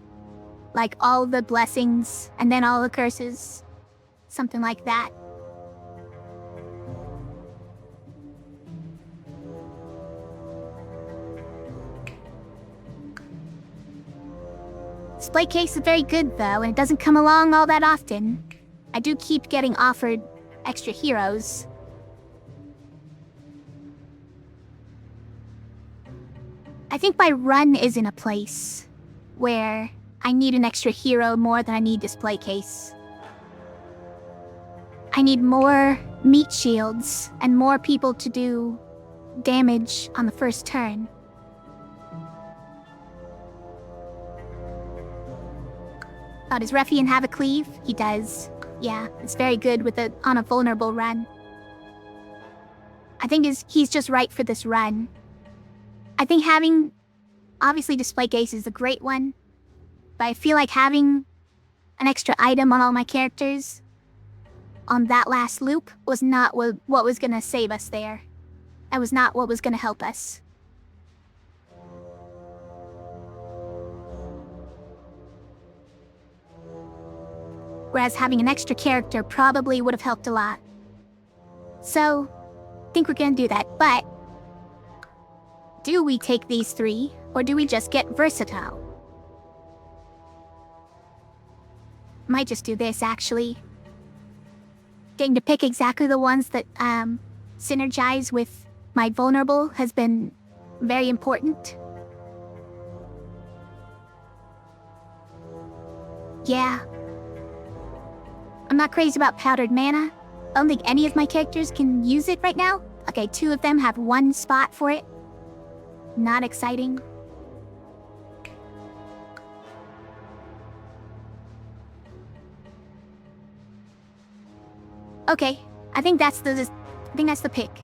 Like all the blessings, and then all the curses. Something like that. Display case is very good though, and it doesn't come along all that often. I do keep getting offered extra heroes. I think my run is in a place where I need an extra hero more than I need display case. I need more meat shields and more people to do damage on the first turn. Oh, does Ruffian have a cleave? He does. Yeah, it's very good with on a vulnerable run. I think he's just right for this run. I think having, obviously display case is a great one, but I feel like having an extra item on all my characters on that last loop was not what was gonna save us there. That was not what was gonna help us. Whereas having an extra character probably would have helped a lot. So, I think we're gonna do that, but do we take these 3, or do we just get versatile? Might just do this, actually. Getting to pick exactly the ones that synergize with my vulnerable has been very important. Yeah. I'm not crazy about powdered mana. I don't think any of my characters can use it right now. Okay, 2 of them have 1 spot for it. Not exciting. Okay, I think that's the pick.